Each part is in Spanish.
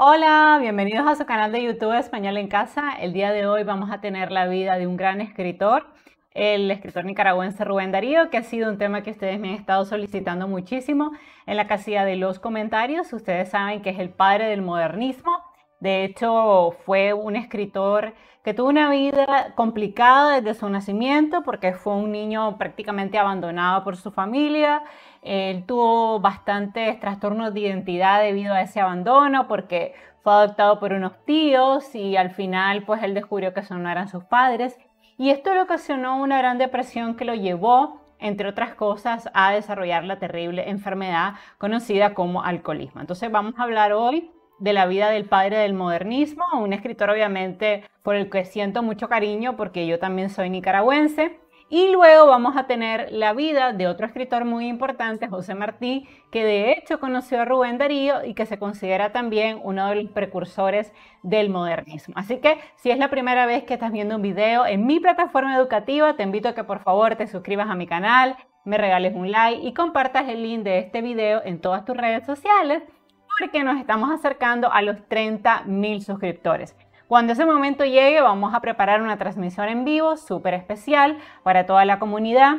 Hola, bienvenidos a su canal de YouTube Español en Casa. El día de hoy vamos a tener la vida de un gran escritor, el escritor nicaragüense Rubén Darío, que ha sido un tema que ustedes me han estado solicitando muchísimo en la casilla de los comentarios. Ustedes saben que es el padre del modernismo. De hecho, fue un escritor que tuvo una vida complicada desde su nacimiento porque fue un niño prácticamente abandonado por su familia. Él tuvo bastantes trastornos de identidad debido a ese abandono porque fue adoptado por unos tíos y al final pues él descubrió que esos no eran sus padres. Y esto le ocasionó una gran depresión que lo llevó, entre otras cosas, a desarrollar la terrible enfermedad conocida como alcoholismo. Entonces vamos a hablar hoy de la vida del padre del modernismo, un escritor obviamente por el que siento mucho cariño porque yo también soy nicaragüense. Y luego vamos a tener la vida de otro escritor muy importante, José Martí, que de hecho conoció a Rubén Darío y que se considera también uno de los precursores del modernismo. Así que si es la primera vez que estás viendo un video en mi plataforma educativa, te invito a que por favor te suscribas a mi canal, me regales un like y compartas el link de este video en todas tus redes sociales porque nos estamos acercando a los 30.000 suscriptores. Cuando ese momento llegue, vamos a preparar una transmisión en vivo súper especial para toda la comunidad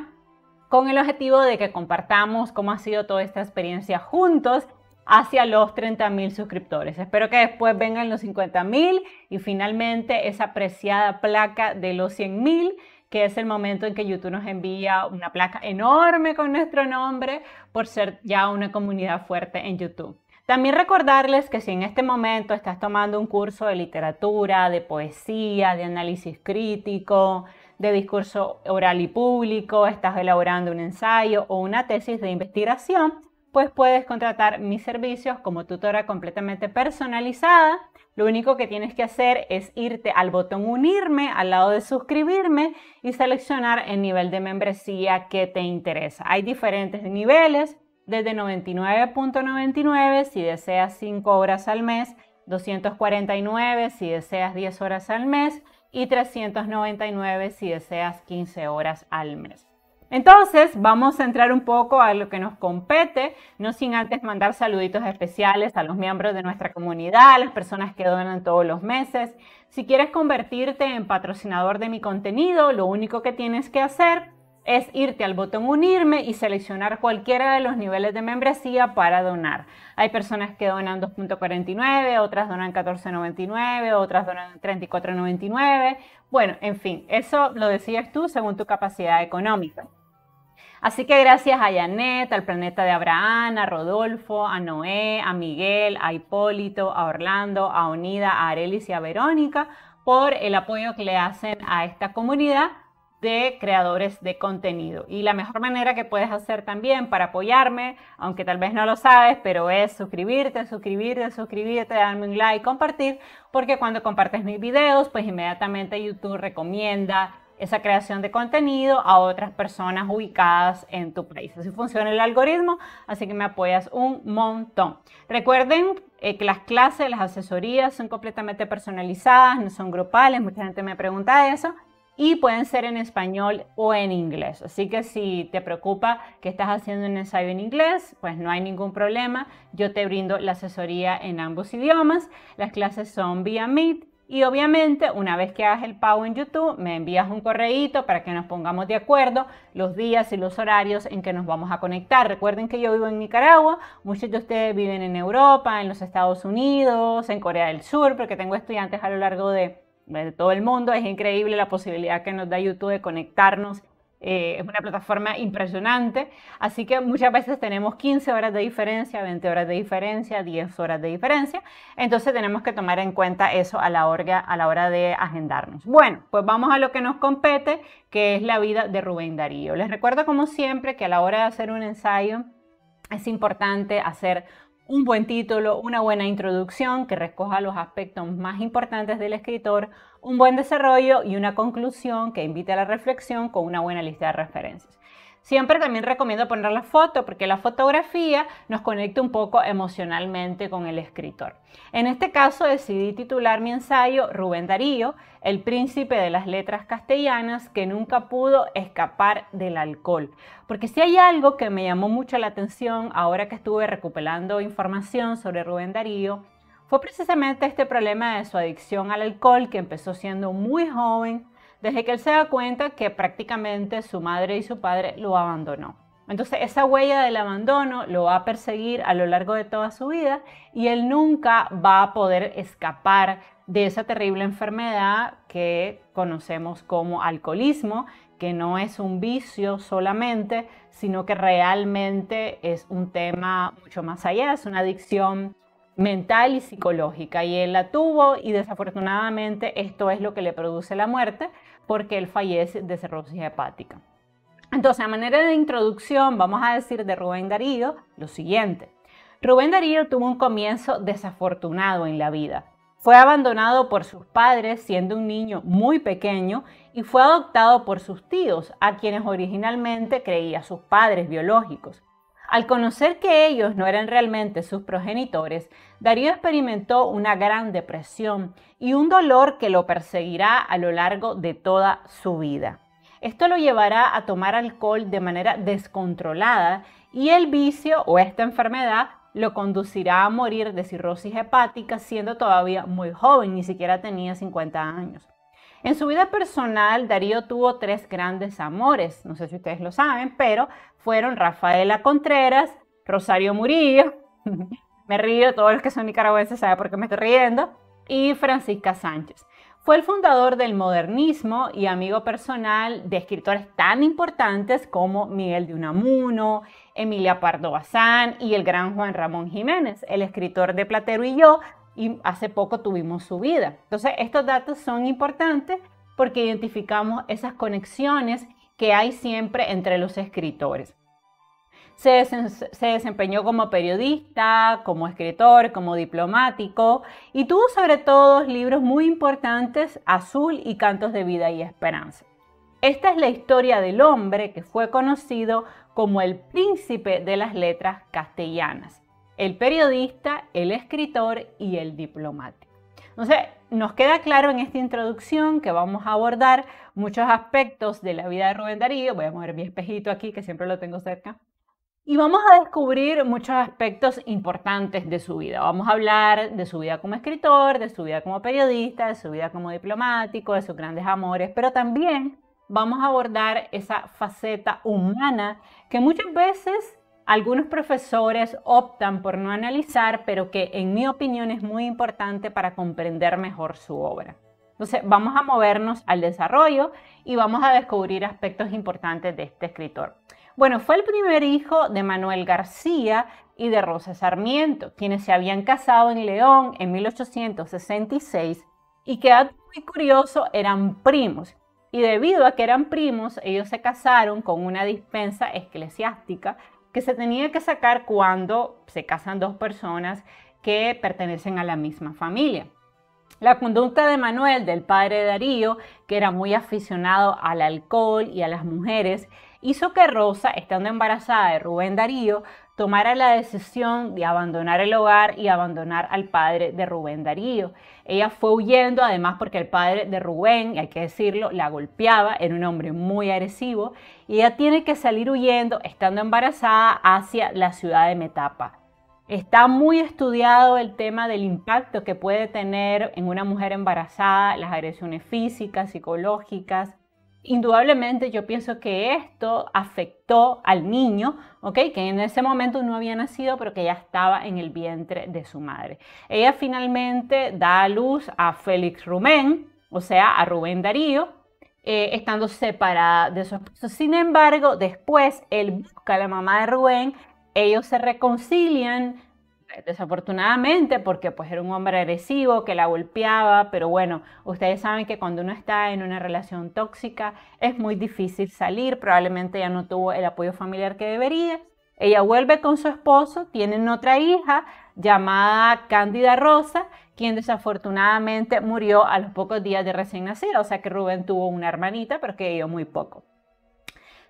con el objetivo de que compartamos cómo ha sido toda esta experiencia juntos hacia los 30.000 suscriptores. Espero que después vengan los 50.000 y finalmente esa preciada placa de los 100.000, que es el momento en que YouTube nos envía una placa enorme con nuestro nombre por ser ya una comunidad fuerte en YouTube. También recordarles que si en este momento estás tomando un curso de literatura, de poesía, de análisis crítico, de discurso oral y público, estás elaborando un ensayo o una tesis de investigación, pues puedes contratar mis servicios como tutora completamente personalizada. Lo único que tienes que hacer es irte al botón unirme al lado de suscribirme y seleccionar el nivel de membresía que te interesa. Hay diferentes niveles. Desde 99.99 si deseas 5 horas al mes, 249 si deseas 10 horas al mes y 399 si deseas 15 horas al mes. Entonces vamos a entrar un poco a lo que nos compete, no sin antes mandar saluditos especiales a los miembros de nuestra comunidad, a las personas que donan todos los meses. Si quieres convertirte en patrocinador de mi contenido, lo único que tienes que hacer es irte al botón unirme y seleccionar cualquiera de los niveles de membresía para donar. Hay personas que donan 2.49, otras donan 14.99, otras donan 34.99. Bueno, en fin, eso lo decides tú según tu capacidad económica. Así que gracias a Janet, al Planeta de Abraham, a Rodolfo, a Noé, a Miguel, a Hipólito, a Orlando, a Onida, a Arelis y a Verónica por el apoyo que le hacen a esta comunidad de creadores de contenido. Y la mejor manera que puedes hacer también para apoyarme, aunque tal vez no lo sabes, pero es suscribirte, darme un like, compartir, porque cuando compartes mis videos, pues inmediatamente YouTube recomienda esa creación de contenido a otras personas ubicadas en tu país. Así funciona el algoritmo, así que me apoyas un montón. Recuerden que las clases, las asesorías son completamente personalizadas, no son grupales, mucha gente me pregunta eso. Y pueden ser en español o en inglés. Así que si te preocupa que estás haciendo un ensayo en inglés, pues no hay ningún problema. Yo te brindo la asesoría en ambos idiomas. Las clases son vía Meet. Y obviamente una vez que hagas el pago en YouTube, me envías un correíto para que nos pongamos de acuerdo los días y los horarios en que nos vamos a conectar. Recuerden que yo vivo en Nicaragua, muchos de ustedes viven en Europa, en los Estados Unidos, en Corea del Sur, porque tengo estudiantes a lo largo de todo el mundo. Es increíble la posibilidad que nos da YouTube de conectarnos. Es una plataforma impresionante, así que muchas veces tenemos 15 horas de diferencia, 20 horas de diferencia, 10 horas de diferencia, entonces tenemos que tomar en cuenta eso a la hora de agendarnos. Bueno, pues vamos a lo que nos compete, que es la vida de Rubén Darío. Les recuerdo como siempre que a la hora de hacer un ensayo es importante hacer un buen título, una buena introducción que recoja los aspectos más importantes del escritor, un buen desarrollo y una conclusión que invite a la reflexión con una buena lista de referencias. Siempre también recomiendo poner la foto porque la fotografía nos conecta un poco emocionalmente con el escritor. En este caso decidí titular mi ensayo Rubén Darío, el príncipe de las letras castellanas que nunca pudo escapar del alcohol. Porque si hay algo que me llamó mucho la atención ahora que estuve recopilando información sobre Rubén Darío, fue precisamente este problema de su adicción al alcohol que empezó siendo muy joven, desde que él se da cuenta que prácticamente su madre y su padre lo abandonó. Entonces esa huella del abandono lo va a perseguir a lo largo de toda su vida y él nunca va a poder escapar de esa terrible enfermedad que conocemos como alcoholismo, que no es un vicio solamente, sino que realmente es un tema mucho más allá, es una adicción mental y psicológica, y él la tuvo y desafortunadamente esto es lo que le produce la muerte porque él fallece de cirrosis hepática. Entonces, a manera de introducción, vamos a decir de Rubén Darío lo siguiente. Rubén Darío tuvo un comienzo desafortunado en la vida. Fue abandonado por sus padres siendo un niño muy pequeño y fue adoptado por sus tíos, a quienes originalmente creía sus padres biológicos. Al conocer que ellos no eran realmente sus progenitores, Darío experimentó una gran depresión y un dolor que lo perseguirá a lo largo de toda su vida. Esto lo llevará a tomar alcohol de manera descontrolada y el vicio o esta enfermedad lo conducirá a morir de cirrosis hepática siendo todavía muy joven, ni siquiera tenía 50 años. En su vida personal, Darío tuvo 3 grandes amores, no sé si ustedes lo saben, pero fueron Rafaela Contreras, Rosario Murillo, me río, todos los que son nicaragüenses saben por qué me estoy riendo, y Francisca Sánchez. Fue el fundador del modernismo y amigo personal de escritores tan importantes como Miguel de Unamuno, Emilia Pardo Bazán y el gran Juan Ramón Jiménez, el escritor de Platero y yo, y hace poco tuvimos su vida. Entonces, estos datos son importantes porque identificamos esas conexiones que hay siempre entre los escritores. Se desempeñó como periodista, como escritor, como diplomático y tuvo sobre todo libros muy importantes, Azul y Cantos de Vida y Esperanza. Esta es la historia del hombre que fue conocido como el príncipe de las letras castellanas, el periodista, el escritor y el diplomático. Entonces, nos queda claro en esta introducción que vamos a abordar muchos aspectos de la vida de Rubén Darío. Voy a mover mi espejito aquí, que siempre lo tengo cerca. Y vamos a descubrir muchos aspectos importantes de su vida. Vamos a hablar de su vida como escritor, de su vida como periodista, de su vida como diplomático, de sus grandes amores, pero también vamos a abordar esa faceta humana que muchas veces algunos profesores optan por no analizar, pero que en mi opinión es muy importante para comprender mejor su obra. Entonces vamos a movernos al desarrollo y vamos a descubrir aspectos importantes de este escritor. Bueno, fue el primer hijo de Manuel García y de Rosa Sarmiento, quienes se habían casado en León en 1866 y que, dato muy curioso, eran primos. Y debido a que eran primos, ellos se casaron con una dispensa eclesiástica que se tenía que sacar cuando se casan dos personas que pertenecen a la misma familia. La conducta de Manuel, del padre de Darío, que era muy aficionado al alcohol y a las mujeres, hizo que Rosa, estando embarazada de Rubén Darío, tomara la decisión de abandonar el hogar y abandonar al padre de Rubén Darío. Ella fue huyendo, además porque el padre de Rubén, y hay que decirlo, la golpeaba, era un hombre muy agresivo, y ella tiene que salir huyendo, estando embarazada, hacia la ciudad de Metapa. Está muy estudiado el tema del impacto que puede tener en una mujer embarazada las agresiones físicas, psicológicas. Indudablemente yo pienso que esto afectó al niño, que en ese momento no había nacido, pero que ya estaba en el vientre de su madre. Ella finalmente da a luz a Félix Rumén, o sea, a Rubén Darío, estando separada de su esposo. Sin embargo, después él busca a la mamá de Rubén, ellos se reconcilian, desafortunadamente, porque pues era un hombre agresivo que la golpeaba, pero bueno, ustedes saben que cuando uno está en una relación tóxica es muy difícil salir, probablemente ya no tuvo el apoyo familiar que debería. Ella vuelve con su esposo, tienen otra hija llamada Cándida Rosa, quien desafortunadamente murió a los pocos días de recién nacida, o sea que Rubén tuvo una hermanita, pero que vivió muy poco.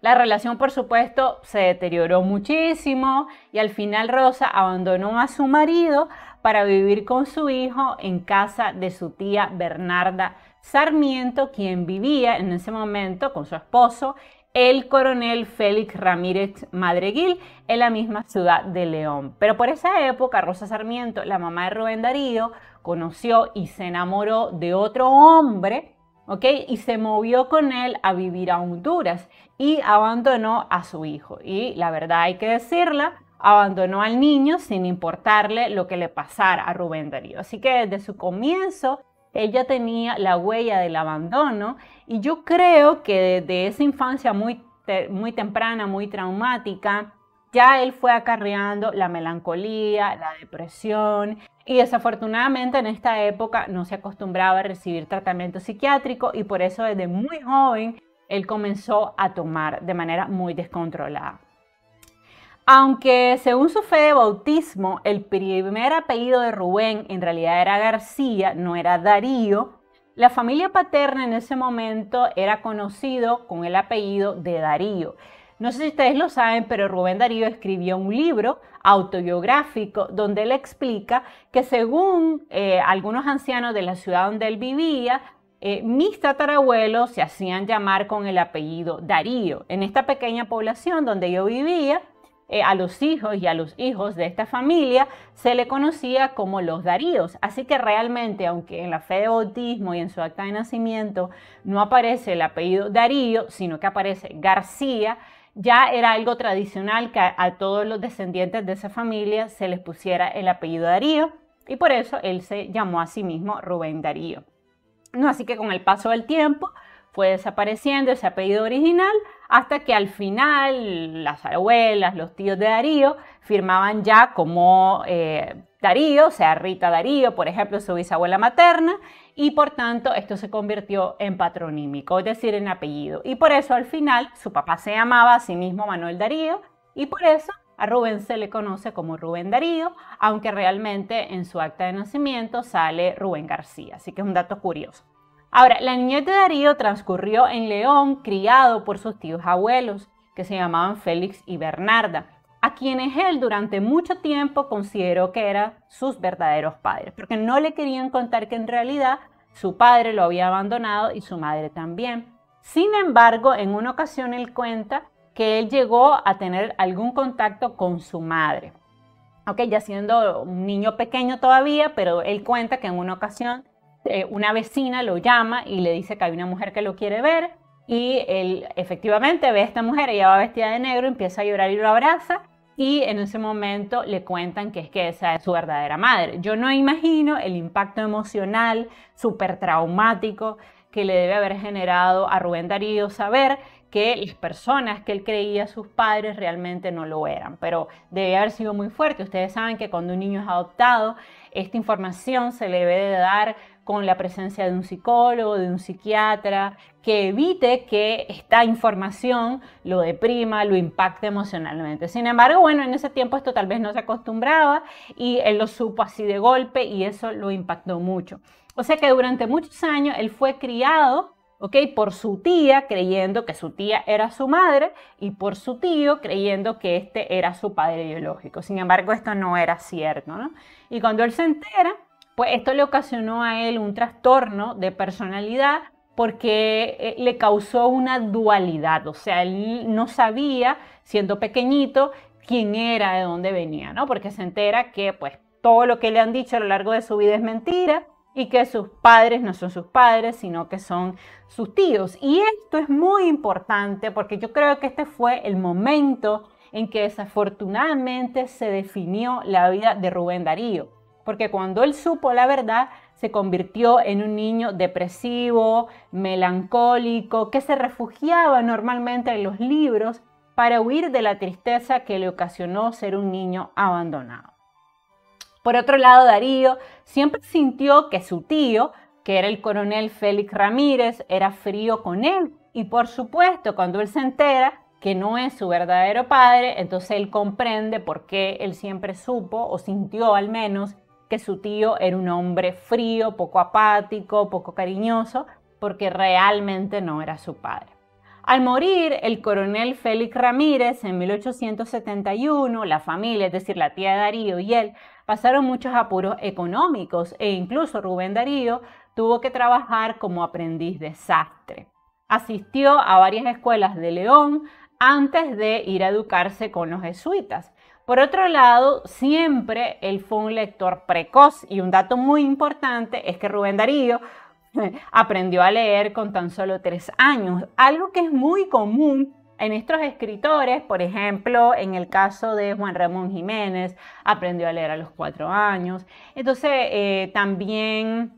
La relación, por supuesto, se deterioró muchísimo y al final Rosa abandonó a su marido para vivir con su hijo en casa de su tía Bernarda Sarmiento, quien vivía en ese momento con su esposo, el coronel Félix Ramírez Madreguil, en la misma ciudad de León. Pero por esa época, Rosa Sarmiento, la mamá de Rubén Darío, conoció y se enamoró de otro hombre, ¿ok? Y se movió con él a vivir a Honduras y abandonó a su hijo. Y la verdad hay que decirla, abandonó al niño sin importarle lo que le pasara a Rubén Darío. Así que desde su comienzo ella tenía la huella del abandono y yo creo que desde esa infancia muy temprana, muy traumática, ya él fue acarreando la melancolía, la depresión y desafortunadamente en esta época no se acostumbraba a recibir tratamiento psiquiátrico y por eso desde muy joven él comenzó a tomar de manera muy descontrolada. Aunque según su fe de bautismo, el primer apellido de Rubén en realidad era García, no era Darío, la familia paterna en ese momento era conocido con el apellido de Darío. No sé si ustedes lo saben, pero Rubén Darío escribió un libro autobiográfico donde él explica que según algunos ancianos de la ciudad donde él vivía, mis tatarabuelos se hacían llamar con el apellido Darío. En esta pequeña población donde yo vivía, a los hijos y a los hijos de esta familia se le conocía como los Daríos. Así que realmente, aunque en la fe de bautismo y en su acta de nacimiento no aparece el apellido Darío, sino que aparece García, ya era algo tradicional que a todos los descendientes de esa familia se les pusiera el apellido Darío y por eso él se llamó a sí mismo Rubén Darío. No, así que con el paso del tiempo fue desapareciendo ese apellido original hasta que al final las abuelas, los tíos de Darío firmaban ya como Darío, o sea, Rita Darío, por ejemplo, su bisabuela materna, y por tanto esto se convirtió en patronímico, es decir, en apellido. Y por eso al final su papá se llamaba a sí mismo Manuel Darío y por eso a Rubén se le conoce como Rubén Darío, aunque realmente en su acta de nacimiento sale Rubén García, así que es un dato curioso. Ahora, la niñez de Darío transcurrió en León, criado por sus tíos abuelos, que se llamaban Félix y Bernarda, a quienes él durante mucho tiempo consideró que eran sus verdaderos padres, porque no le querían contar que en realidad su padre lo había abandonado y su madre también. Sin embargo, en una ocasión él cuenta que él llegó a tener algún contacto con su madre, ya siendo un niño pequeño todavía, pero él cuenta que en una ocasión una vecina lo llama y le dice que hay una mujer que lo quiere ver y él efectivamente ve a esta mujer, ella va vestida de negro, empieza a llorar y lo abraza y en ese momento le cuentan que es que esa es su verdadera madre. Yo no imagino el impacto emocional súper traumático que le debe haber generado a Rubén Darío saber que las personas que él creía sus padres realmente no lo eran, pero debe haber sido muy fuerte. Ustedes saben que cuando un niño es adoptado, esta información se le debe de dar con la presencia de un psicólogo, de un psiquiatra, que evite que esta información lo deprima, lo impacte emocionalmente. Sin embargo, bueno, en ese tiempo esto tal vez no se acostumbraba y él lo supo así de golpe y eso lo impactó mucho. O sea que durante muchos años él fue criado, por su tía, creyendo que su tía era su madre, y por su tío, creyendo que este era su padre biológico. Sin embargo, esto no era cierto, ¿no? Y cuando él se entera, pues esto le ocasionó a él un trastorno de personalidad porque le causó una dualidad. O sea, él no sabía, siendo pequeñito, quién era, de dónde venía, ¿no? Porque se entera que, pues, todo lo que le han dicho a lo largo de su vida es mentira, y que sus padres no son sus padres, sino que son sus tíos. Y esto es muy importante porque yo creo que este fue el momento en que desafortunadamente se definió la vida de Rubén Darío. Porque cuando él supo la verdad, se convirtió en un niño depresivo, melancólico, que se refugiaba normalmente en los libros para huir de la tristeza que le ocasionó ser un niño abandonado. Por otro lado, Darío siempre sintió que su tío, que era el coronel Félix Ramírez, era frío con él. Y por supuesto, cuando él se entera que no es su verdadero padre, entonces él comprende por qué él siempre supo, o sintió al menos, que su tío era un hombre frío, poco apático, poco cariñoso, porque realmente no era su padre. Al morir el coronel Félix Ramírez en 1871, la familia, es decir, la tía de Darío y él, pasaron muchos apuros económicos e incluso Rubén Darío tuvo que trabajar como aprendiz de sastre. Asistió a varias escuelas de León antes de ir a educarse con los jesuitas. Por otro lado, siempre él fue un lector precoz y un dato muy importante es que Rubén Darío aprendió a leer con tan solo 3 años, algo que es muy común en estos escritores. Por ejemplo, en el caso de Juan Ramón Jiménez, aprendió a leer a los 4 años. Entonces, también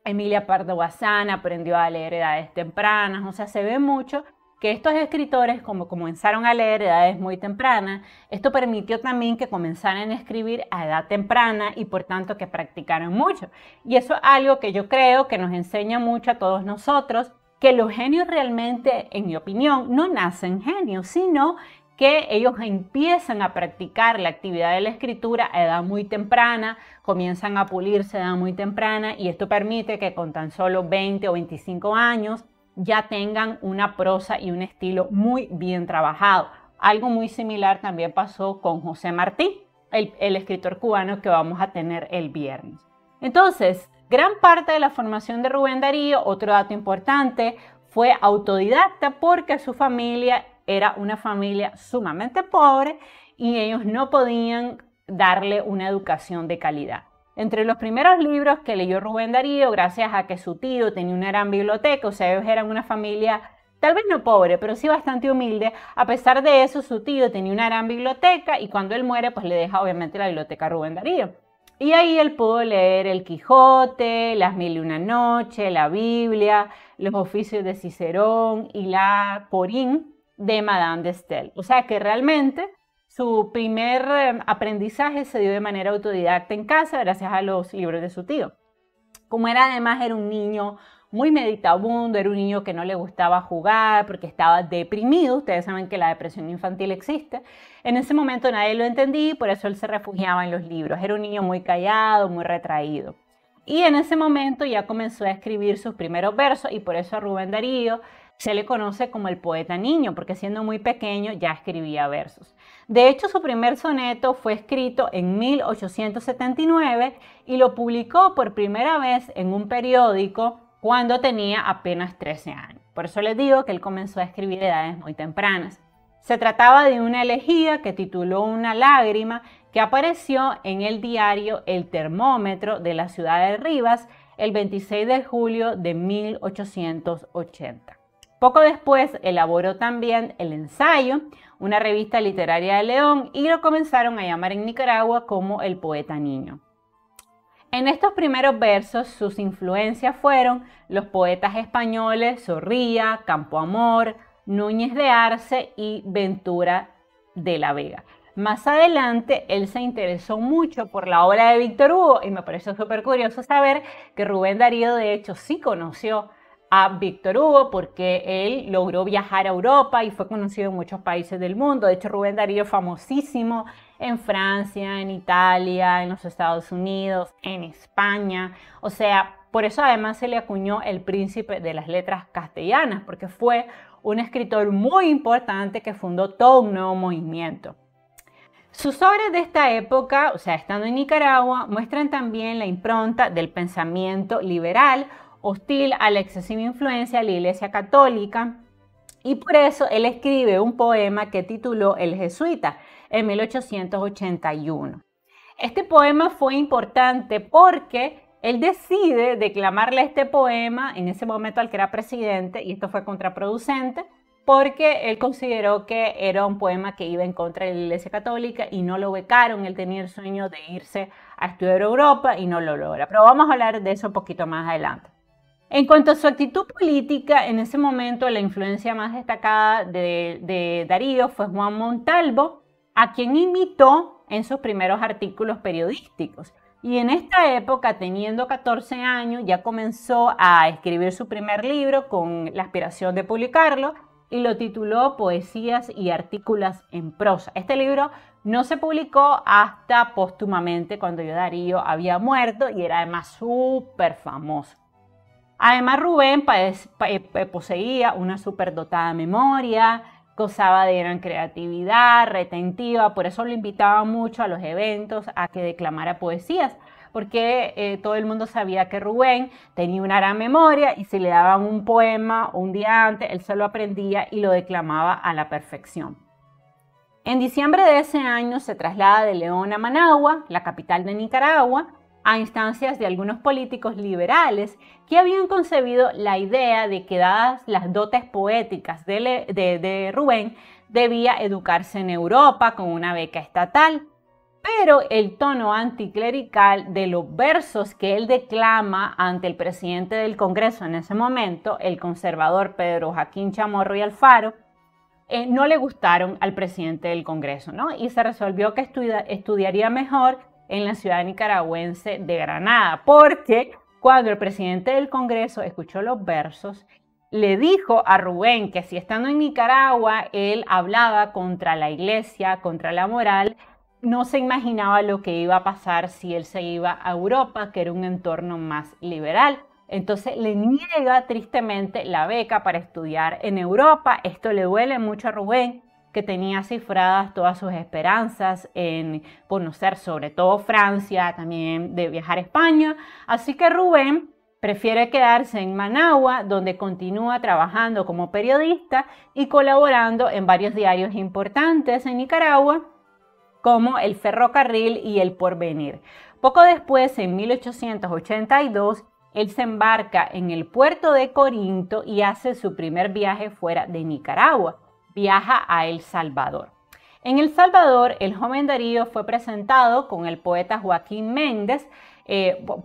Emilia Pardo Bazán aprendió a leer a edades tempranas. O sea, se ve mucho que estos escritores, como comenzaron a leer a edades muy tempranas, esto permitió también que comenzaran a escribir a edad temprana y por tanto que practicaran mucho. Y eso es algo que yo creo que nos enseña mucho a todos nosotros, que los genios realmente, en mi opinión, no nacen genios, sino que ellos empiezan a practicar la actividad de la escritura a edad muy temprana, comienzan a pulirse a edad muy temprana y esto permite que con tan solo 20 o 25 años ya tengan una prosa y un estilo muy bien trabajado. Algo muy similar también pasó con José Martí, el escritor cubano que vamos a tener el viernes. Entonces, gran parte de la formación de Rubén Darío, otro dato importante, fue autodidacta porque su familia era una familia sumamente pobre y ellos no podían darle una educación de calidad. Entre los primeros libros que leyó Rubén Darío, gracias a que su tío tenía una gran biblioteca, o sea, ellos eran una familia tal vez no pobre, pero sí bastante humilde. A pesar de eso, su tío tenía una gran biblioteca y cuando él muere, pues le deja obviamente la biblioteca a Rubén Darío. Y ahí él pudo leer El Quijote, Las Mil y una Noches, la Biblia, los oficios de Cicerón y la Corín de Madame de Staël. O sea que realmente su primer aprendizaje se dio de manera autodidacta en casa gracias a los libros de su tío. Como además era un niño muy meditabundo, era un niño que no le gustaba jugar porque estaba deprimido. Ustedes saben que la depresión infantil existe. En ese momento nadie lo entendía y por eso él se refugiaba en los libros. Era un niño muy callado, muy retraído. Y en ese momento ya comenzó a escribir sus primeros versos y por eso a Rubén Darío se le conoce como el poeta niño, porque siendo muy pequeño ya escribía versos. De hecho, su primer soneto fue escrito en 1879 y lo publicó por primera vez en un periódico cuando tenía apenas 13 años. Por eso les digo que él comenzó a escribir a edades muy tempranas. Se trataba de una elegía que tituló Una lágrima, que apareció en el diario El Termómetro de la ciudad de Rivas el 26 de julio de 1880. Poco después elaboró también El Ensayo, una revista literaria de León, y lo comenzaron a llamar en Nicaragua como el poeta niño. En estos primeros versos sus influencias fueron los poetas españoles Zorrilla, Campoamor, Núñez de Arce y Ventura de la Vega. Más adelante él se interesó mucho por la obra de Víctor Hugo y me pareció súper curioso saber que Rubén Darío de hecho sí conoció a Víctor Hugo porque él logró viajar a Europa y fue conocido en muchos países del mundo. De hecho, Rubén Darío es famosísimo en Francia, en Italia, en los Estados Unidos, en España. O sea, por eso además se le acuñó el príncipe de las letras castellanas, porque fue un escritor muy importante que fundó todo un nuevo movimiento. Sus obras de esta época, o sea, estando en Nicaragua, muestran también la impronta del pensamiento liberal, hostil a la excesiva influencia de la Iglesia Católica, y por eso él escribe un poema que tituló El Jesuita en 1881. Este poema fue importante porque él decide declamarle este poema en ese momento al que era presidente, y esto fue contraproducente porque él consideró que era un poema que iba en contra de la Iglesia Católica y no lo becaron. Él tenía el sueño de irse a estudiar a Europa y no lo logra. Pero vamos a hablar de eso un poquito más adelante. En cuanto a su actitud política, en ese momento la influencia más destacada de Darío fue Juan Montalvo, a quien imitó en sus primeros artículos periodísticos. Y en esta época, teniendo 14 años, ya comenzó a escribir su primer libro con la aspiración de publicarlo y lo tituló Poesías y Artículos en Prosa. Este libro no se publicó hasta póstumamente cuando ya Darío había muerto y era además súper famoso. Además, Rubén poseía una superdotada memoria, gozaba de gran creatividad, retentiva, por eso lo invitaban mucho a los eventos a que declamara poesías, porque todo el mundo sabía que Rubén tenía una gran memoria y si le daban un poema un día antes, él se lo aprendía y lo declamaba a la perfección. En diciembre de ese año se traslada de León a Managua, la capital de Nicaragua, a instancias de algunos políticos liberales que habían concebido la idea de que, dadas las dotes poéticas de Rubén, debía educarse en Europa con una beca estatal. Pero el tono anticlerical de los versos que él declama ante el presidente del Congreso en ese momento, el conservador Pedro Joaquín Chamorro y Alfaro, no le gustaron al presidente del Congreso, ¿no? Y se resolvió que estudiaría mejor en la ciudad nicaragüense de Granada, porque cuando el presidente del Congreso escuchó los versos, le dijo a Rubén que si estando en Nicaragua él hablaba contra la iglesia, contra la moral, no se imaginaba lo que iba a pasar si él se iba a Europa, que era un entorno más liberal. Entonces le niega tristemente la beca para estudiar en Europa. Esto le duele mucho a Rubén, que tenía cifradas todas sus esperanzas en conocer sobre todo Francia, también de viajar a España. Así que Rubén prefiere quedarse en Managua, donde continúa trabajando como periodista y colaborando en varios diarios importantes en Nicaragua, como El Ferrocarril y El Porvenir. Poco después, en 1882, él se embarca en el puerto de Corinto y hace su primer viaje fuera de Nicaragua. Viaja a El Salvador. En El Salvador, el joven Darío fue presentado con el poeta Joaquín Méndez,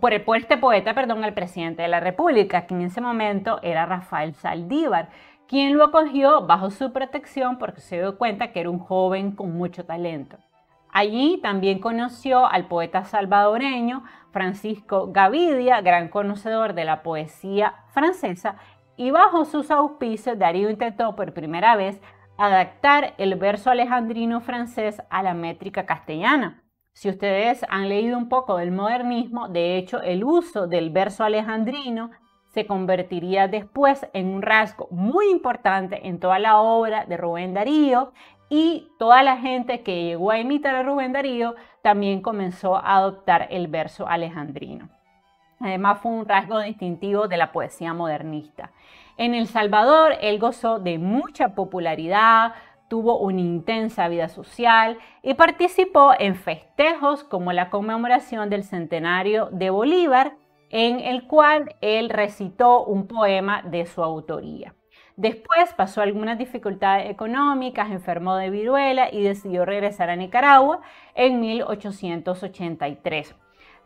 por este poeta, al presidente de la República, que en ese momento era Rafael Saldívar, quien lo acogió bajo su protección porque se dio cuenta que era un joven con mucho talento. Allí también conoció al poeta salvadoreño Francisco Gavidia, gran conocedor de la poesía francesa, y bajo sus auspicios Darío intentó por primera vez adaptar el verso alejandrino francés a la métrica castellana. Si ustedes han leído un poco del modernismo, de hecho el uso del verso alejandrino se convertiría después en un rasgo muy importante en toda la obra de Rubén Darío, y toda la gente que llegó a imitar a Rubén Darío también comenzó a adoptar el verso alejandrino. Además fue un rasgo distintivo de la poesía modernista. En El Salvador él gozó de mucha popularidad, tuvo una intensa vida social y participó en festejos como la conmemoración del centenario de Bolívar, en el cual él recitó un poema de su autoría. Después pasó algunas dificultades económicas, enfermó de viruela y decidió regresar a Nicaragua en 1883.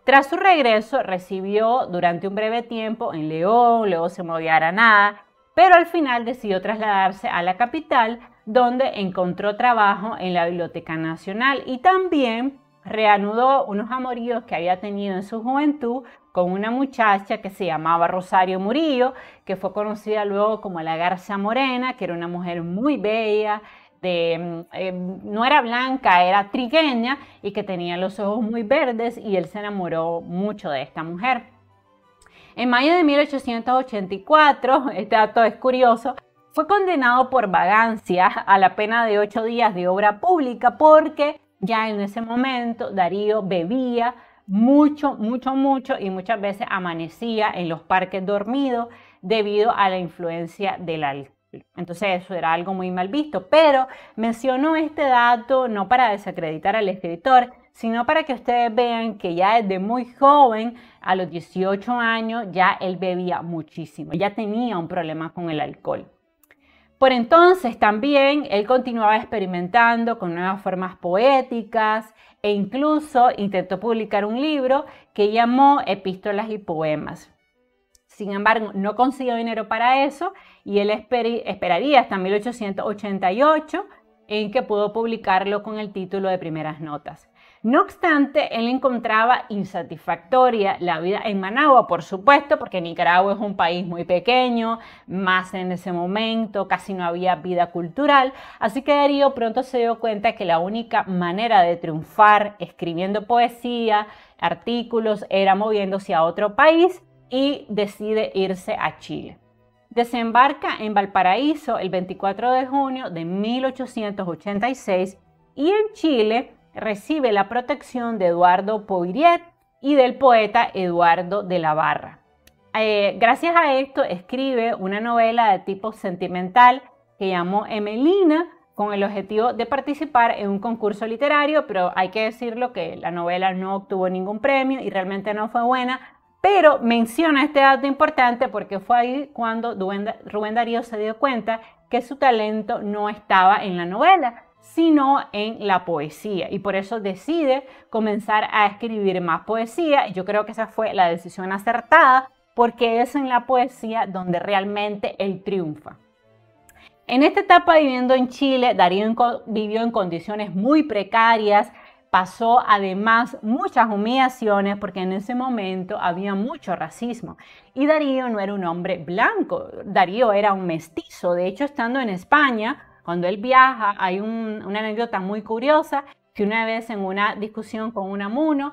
Tras su regreso recibió durante un breve tiempo en León, luego se movió a Granada, pero al final decidió trasladarse a la capital, donde encontró trabajo en la Biblioteca Nacional y también reanudó unos amoríos que había tenido en su juventud con una muchacha que se llamaba Rosario Murillo, que fue conocida luego como la Garza Morena, que era una mujer muy bella, no era blanca, era trigueña y que tenía los ojos muy verdes, y él se enamoró mucho de esta mujer. En mayo de 1884, este dato es curioso, fue condenado por vagancia a la pena de 8 días de obra pública porque ya en ese momento Darío bebía mucho y muchas veces amanecía en los parques dormido debido a la influencia del alcohol. Entonces eso era algo muy mal visto, pero menciono este dato no para desacreditar al escritor, sino para que ustedes vean que ya desde muy joven, a los 18 años, ya él bebía muchísimo, ya tenía un problema con el alcohol. Por entonces también él continuaba experimentando con nuevas formas poéticas e incluso intentó publicar un libro que llamó Epístolas y Poemas. Sin embargo, no consiguió dinero para eso y él esperaría hasta 1888 en que pudo publicarlo con el título de Primeras Notas. No obstante, él encontraba insatisfactoria la vida en Managua, por supuesto, porque Nicaragua es un país muy pequeño, más en ese momento, casi no había vida cultural, así que Darío pronto se dio cuenta que la única manera de triunfar escribiendo poesía, artículos, era moviéndose a otro país, y decide irse a Chile. Desembarca en Valparaíso el 24 de junio de 1886 y en Chile recibe la protección de Eduardo Poirier y del poeta Eduardo de la Barra. Gracias a esto escribe una novela de tipo sentimental que llamó Emelina, con el objetivo de participar en un concurso literario, pero hay que decirlo que la novela no obtuvo ningún premio y realmente no fue buena, pero menciona este dato importante porque fue ahí cuando Rubén Darío se dio cuenta que su talento no estaba en la novela, sino en la poesía, y por eso decide comenzar a escribir más poesía. Yo creo que esa fue la decisión acertada, porque es en la poesía donde realmente él triunfa. En esta etapa viviendo en Chile, Darío vivió en condiciones muy precarias, pasó además muchas humillaciones porque en ese momento había mucho racismo y Darío no era un hombre blanco, Darío era un mestizo. De hecho, estando en España, cuando él viaja, hay una anécdota muy curiosa que una vez en una discusión con Unamuno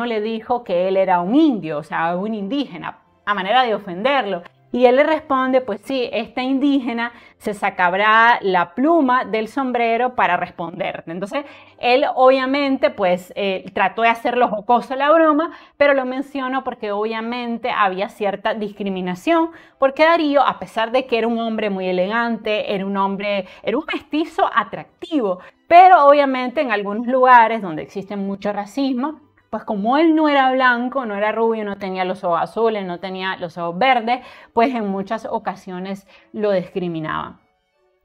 le dijo que él era un indio, o sea, un indígena, a manera de ofenderlo. Y él le responde, pues sí, esta indígena se sacará la pluma del sombrero para responder. Entonces, él obviamente pues trató de hacerlo jocoso la broma, pero lo menciono porque obviamente había cierta discriminación, porque Darío, a pesar de que era un hombre muy elegante, era un mestizo atractivo, pero obviamente en algunos lugares donde existe mucho racismo, pues como él no era blanco, no era rubio, no tenía los ojos azules, no tenía los ojos verdes, pues en muchas ocasiones lo discriminaban.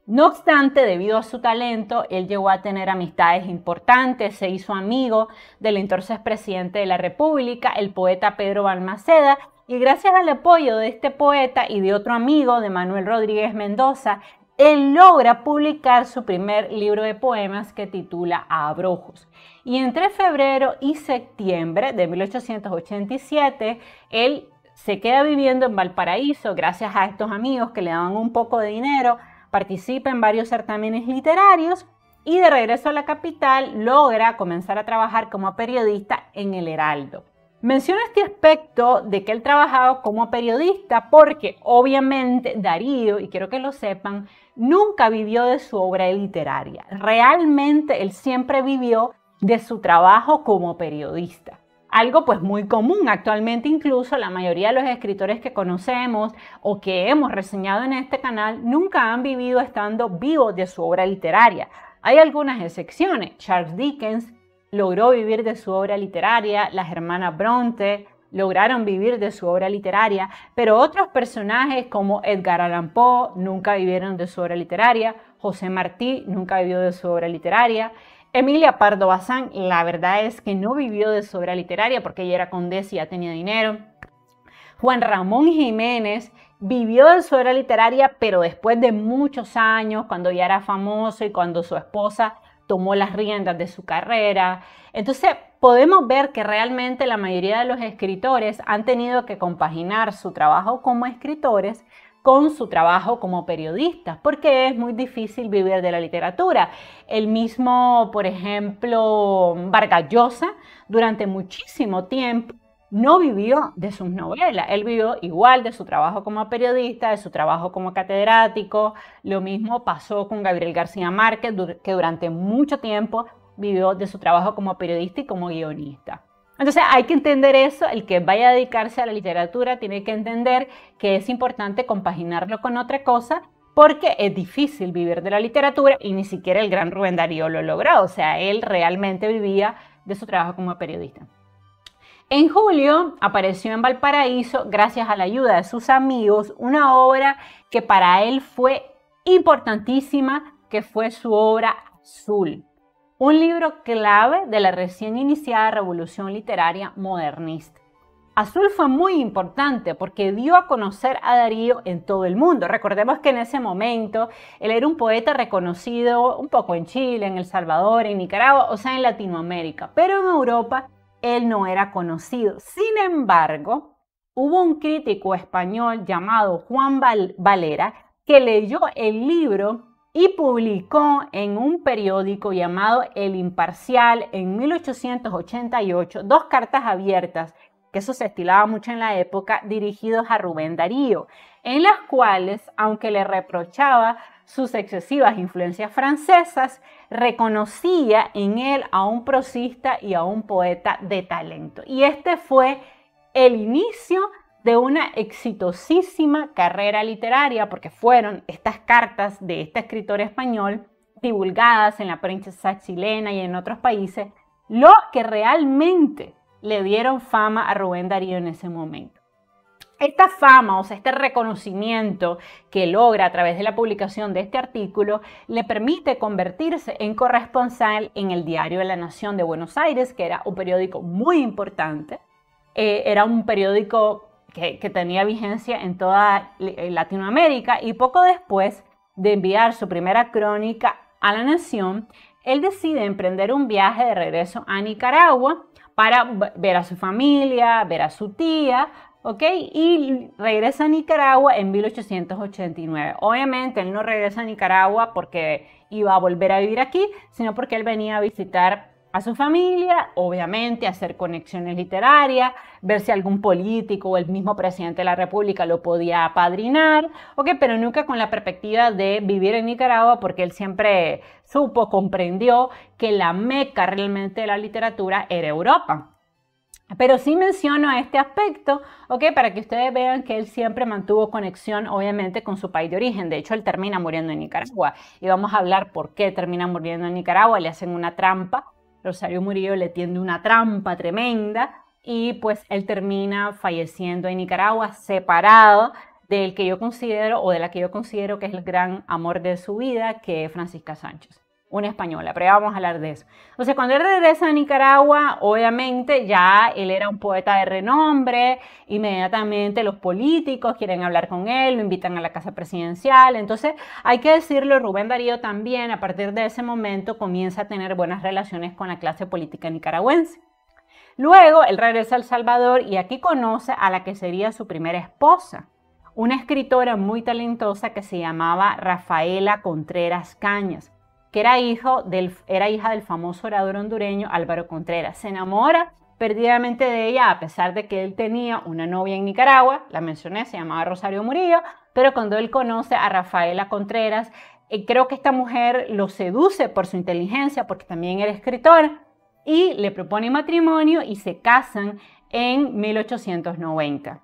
No obstante, debido a su talento, él llegó a tener amistades importantes, se hizo amigo del entonces presidente de la República, el poeta Pedro Balmaceda, y gracias al apoyo de este poeta y de otro amigo, de Manuel Rodríguez Mendoza, él logra publicar su primer libro de poemas que titula Abrojos. Y entre febrero y septiembre de 1887, él se queda viviendo en Valparaíso gracias a estos amigos que le daban un poco de dinero, participa en varios certámenes literarios y de regreso a la capital logra comenzar a trabajar como periodista en El Heraldo. Menciono este aspecto de que él trabajaba como periodista porque obviamente Darío, y quiero que lo sepan, nunca vivió de su obra literaria. Realmente él siempre vivió de su trabajo como periodista. Algo pues muy común actualmente, incluso la mayoría de los escritores que conocemos o que hemos reseñado en este canal nunca han vivido estando vivos de su obra literaria. Hay algunas excepciones. Charles Dickens logró vivir de su obra literaria, las hermanas Bronte lograron vivir de su obra literaria, pero otros personajes como Edgar Allan Poe nunca vivieron de su obra literaria, José Martí nunca vivió de su obra literaria, Emilia Pardo Bazán, la verdad es que no vivió de su obra literaria porque ella era condesa y ya tenía dinero. Juan Ramón Jiménez vivió de su obra literaria, pero después de muchos años, cuando ya era famoso y cuando su esposa tomó las riendas de su carrera. Entonces, podemos ver que realmente la mayoría de los escritores han tenido que compaginar su trabajo como escritores con su trabajo como periodistas, porque es muy difícil vivir de la literatura. El mismo, por ejemplo, Vargas Llosa, durante muchísimo tiempo no vivió de sus novelas, él vivió igual de su trabajo como periodista, de su trabajo como catedrático. Lo mismo pasó con Gabriel García Márquez, que durante mucho tiempo vivió de su trabajo como periodista y como guionista. Entonces hay que entender eso, el que vaya a dedicarse a la literatura tiene que entender que es importante compaginarlo con otra cosa, porque es difícil vivir de la literatura y ni siquiera el gran Rubén Darío lo logró, o sea, él realmente vivía de su trabajo como periodista. En julio apareció en Valparaíso, gracias a la ayuda de sus amigos, una obra que para él fue importantísima, que fue su obra Azul. Un libro clave de la recién iniciada revolución literaria modernista. Azul fue muy importante porque dio a conocer a Darío en todo el mundo. Recordemos que en ese momento él era un poeta reconocido un poco en Chile, en El Salvador, en Nicaragua, o sea, en Latinoamérica, pero en Europa él no era conocido. Sin embargo, hubo un crítico español llamado Juan Valera que leyó el libro y publicó en un periódico llamado El Imparcial en 1888 dos cartas abiertas que eso se estilaba mucho en la época, dirigidos a Rubén Darío, en las cuales, aunque le reprochaba sus excesivas influencias francesas, reconocía en él a un prosista y a un poeta de talento. Y este fue el inicio de una exitosísima carrera literaria, porque fueron estas cartas de este escritor español divulgadas en la prensa chilena y en otros países, lo que realmente le dieron fama a Rubén Darío en ese momento. Esta fama, o sea, este reconocimiento que logra a través de la publicación de este artículo, le permite convertirse en corresponsal en el Diario de la Nación de Buenos Aires, que era un periódico muy importante. Era un periódico que tenía vigencia en toda Latinoamérica, y poco después de enviar su primera crónica a la Nación, él decide emprender un viaje de regreso a Nicaragua para ver a su familia, ver a su tía, ¿ok? Y regresa a Nicaragua en 1889. Obviamente él no regresa a Nicaragua porque iba a volver a vivir aquí, sino porque él venía a visitar a su familia, obviamente hacer conexiones literarias, ver si algún político o el mismo presidente de la República lo podía apadrinar, ¿ok? Pero nunca con la perspectiva de vivir en Nicaragua, porque él siempre comprendió que la meca realmente de la literatura era Europa. Pero sí menciono este aspecto, ¿ok? Para que ustedes vean que él siempre mantuvo conexión, obviamente, con su país de origen. De hecho, él termina muriendo en Nicaragua. Y vamos a hablar por qué termina muriendo en Nicaragua. Le hacen una trampa. Rosario Murillo le tiende una trampa tremenda y pues él termina falleciendo en Nicaragua, separado del que yo considero, o de la que yo considero que es el gran amor de su vida, que es Francisca Sánchez, una española, pero ya vamos a hablar de eso. Entonces, cuando él regresa a Nicaragua, obviamente ya él era un poeta de renombre, inmediatamente los políticos quieren hablar con él, lo invitan a la casa presidencial. Entonces, hay que decirlo, Rubén Darío también, a partir de ese momento, comienza a tener buenas relaciones con la clase política nicaragüense. Luego, él regresa a El Salvador y aquí conoce a la que sería su primera esposa, una escritora muy talentosa que se llamaba Rafaela Contreras Cañas, que era hija del famoso orador hondureño Álvaro Contreras. Se enamora perdidamente de ella, a pesar de que él tenía una novia en Nicaragua, la mencioné, se llamaba Rosario Murillo, pero cuando él conoce a Rafaela Contreras, creo que esta mujer lo seduce por su inteligencia, porque también era escritora, y le propone matrimonio y se casan en 1890.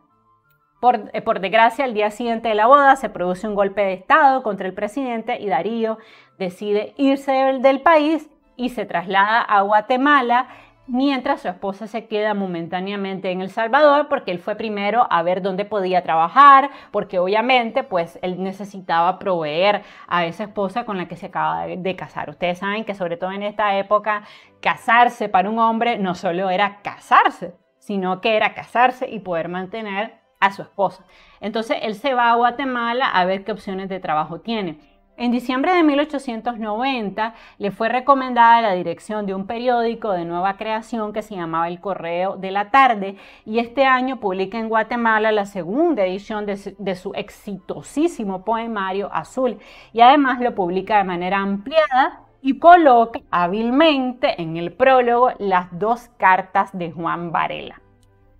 Por desgracia, al día siguiente de la boda se produce un golpe de estado contra el presidente y Darío decide irse del país y se traslada a Guatemala, mientras su esposa se queda momentáneamente en El Salvador, porque él fue primero a ver dónde podía trabajar, porque obviamente pues él necesitaba proveer a esa esposa con la que se acaba de casar. Ustedes saben que sobre todo en esta época, casarse para un hombre no solo era casarse, sino que era casarse y poder mantener a su esposa. Entonces él se va a Guatemala a ver qué opciones de trabajo tiene. En diciembre de 1890 le fue recomendada la dirección de un periódico de nueva creación que se llamaba El Correo de la Tarde, y este año publica en Guatemala la segunda edición de su exitosísimo poemario Azul, y además lo publica de manera ampliada y coloca hábilmente en el prólogo las dos cartas de Juan Varela.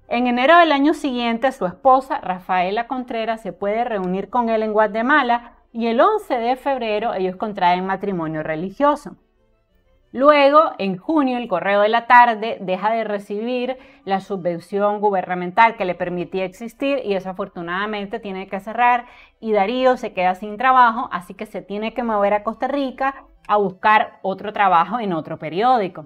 En enero del año siguiente, su esposa, Rafaela Contreras, se puede reunir con él en Guatemala y el 11 de febrero ellos contraen matrimonio religioso. Luego, en junio, el Correo de la Tarde deja de recibir la subvención gubernamental que le permitía existir y desafortunadamente tiene que cerrar, y Darío se queda sin trabajo, así que se tiene que mover a Costa Rica a buscar otro trabajo en otro periódico.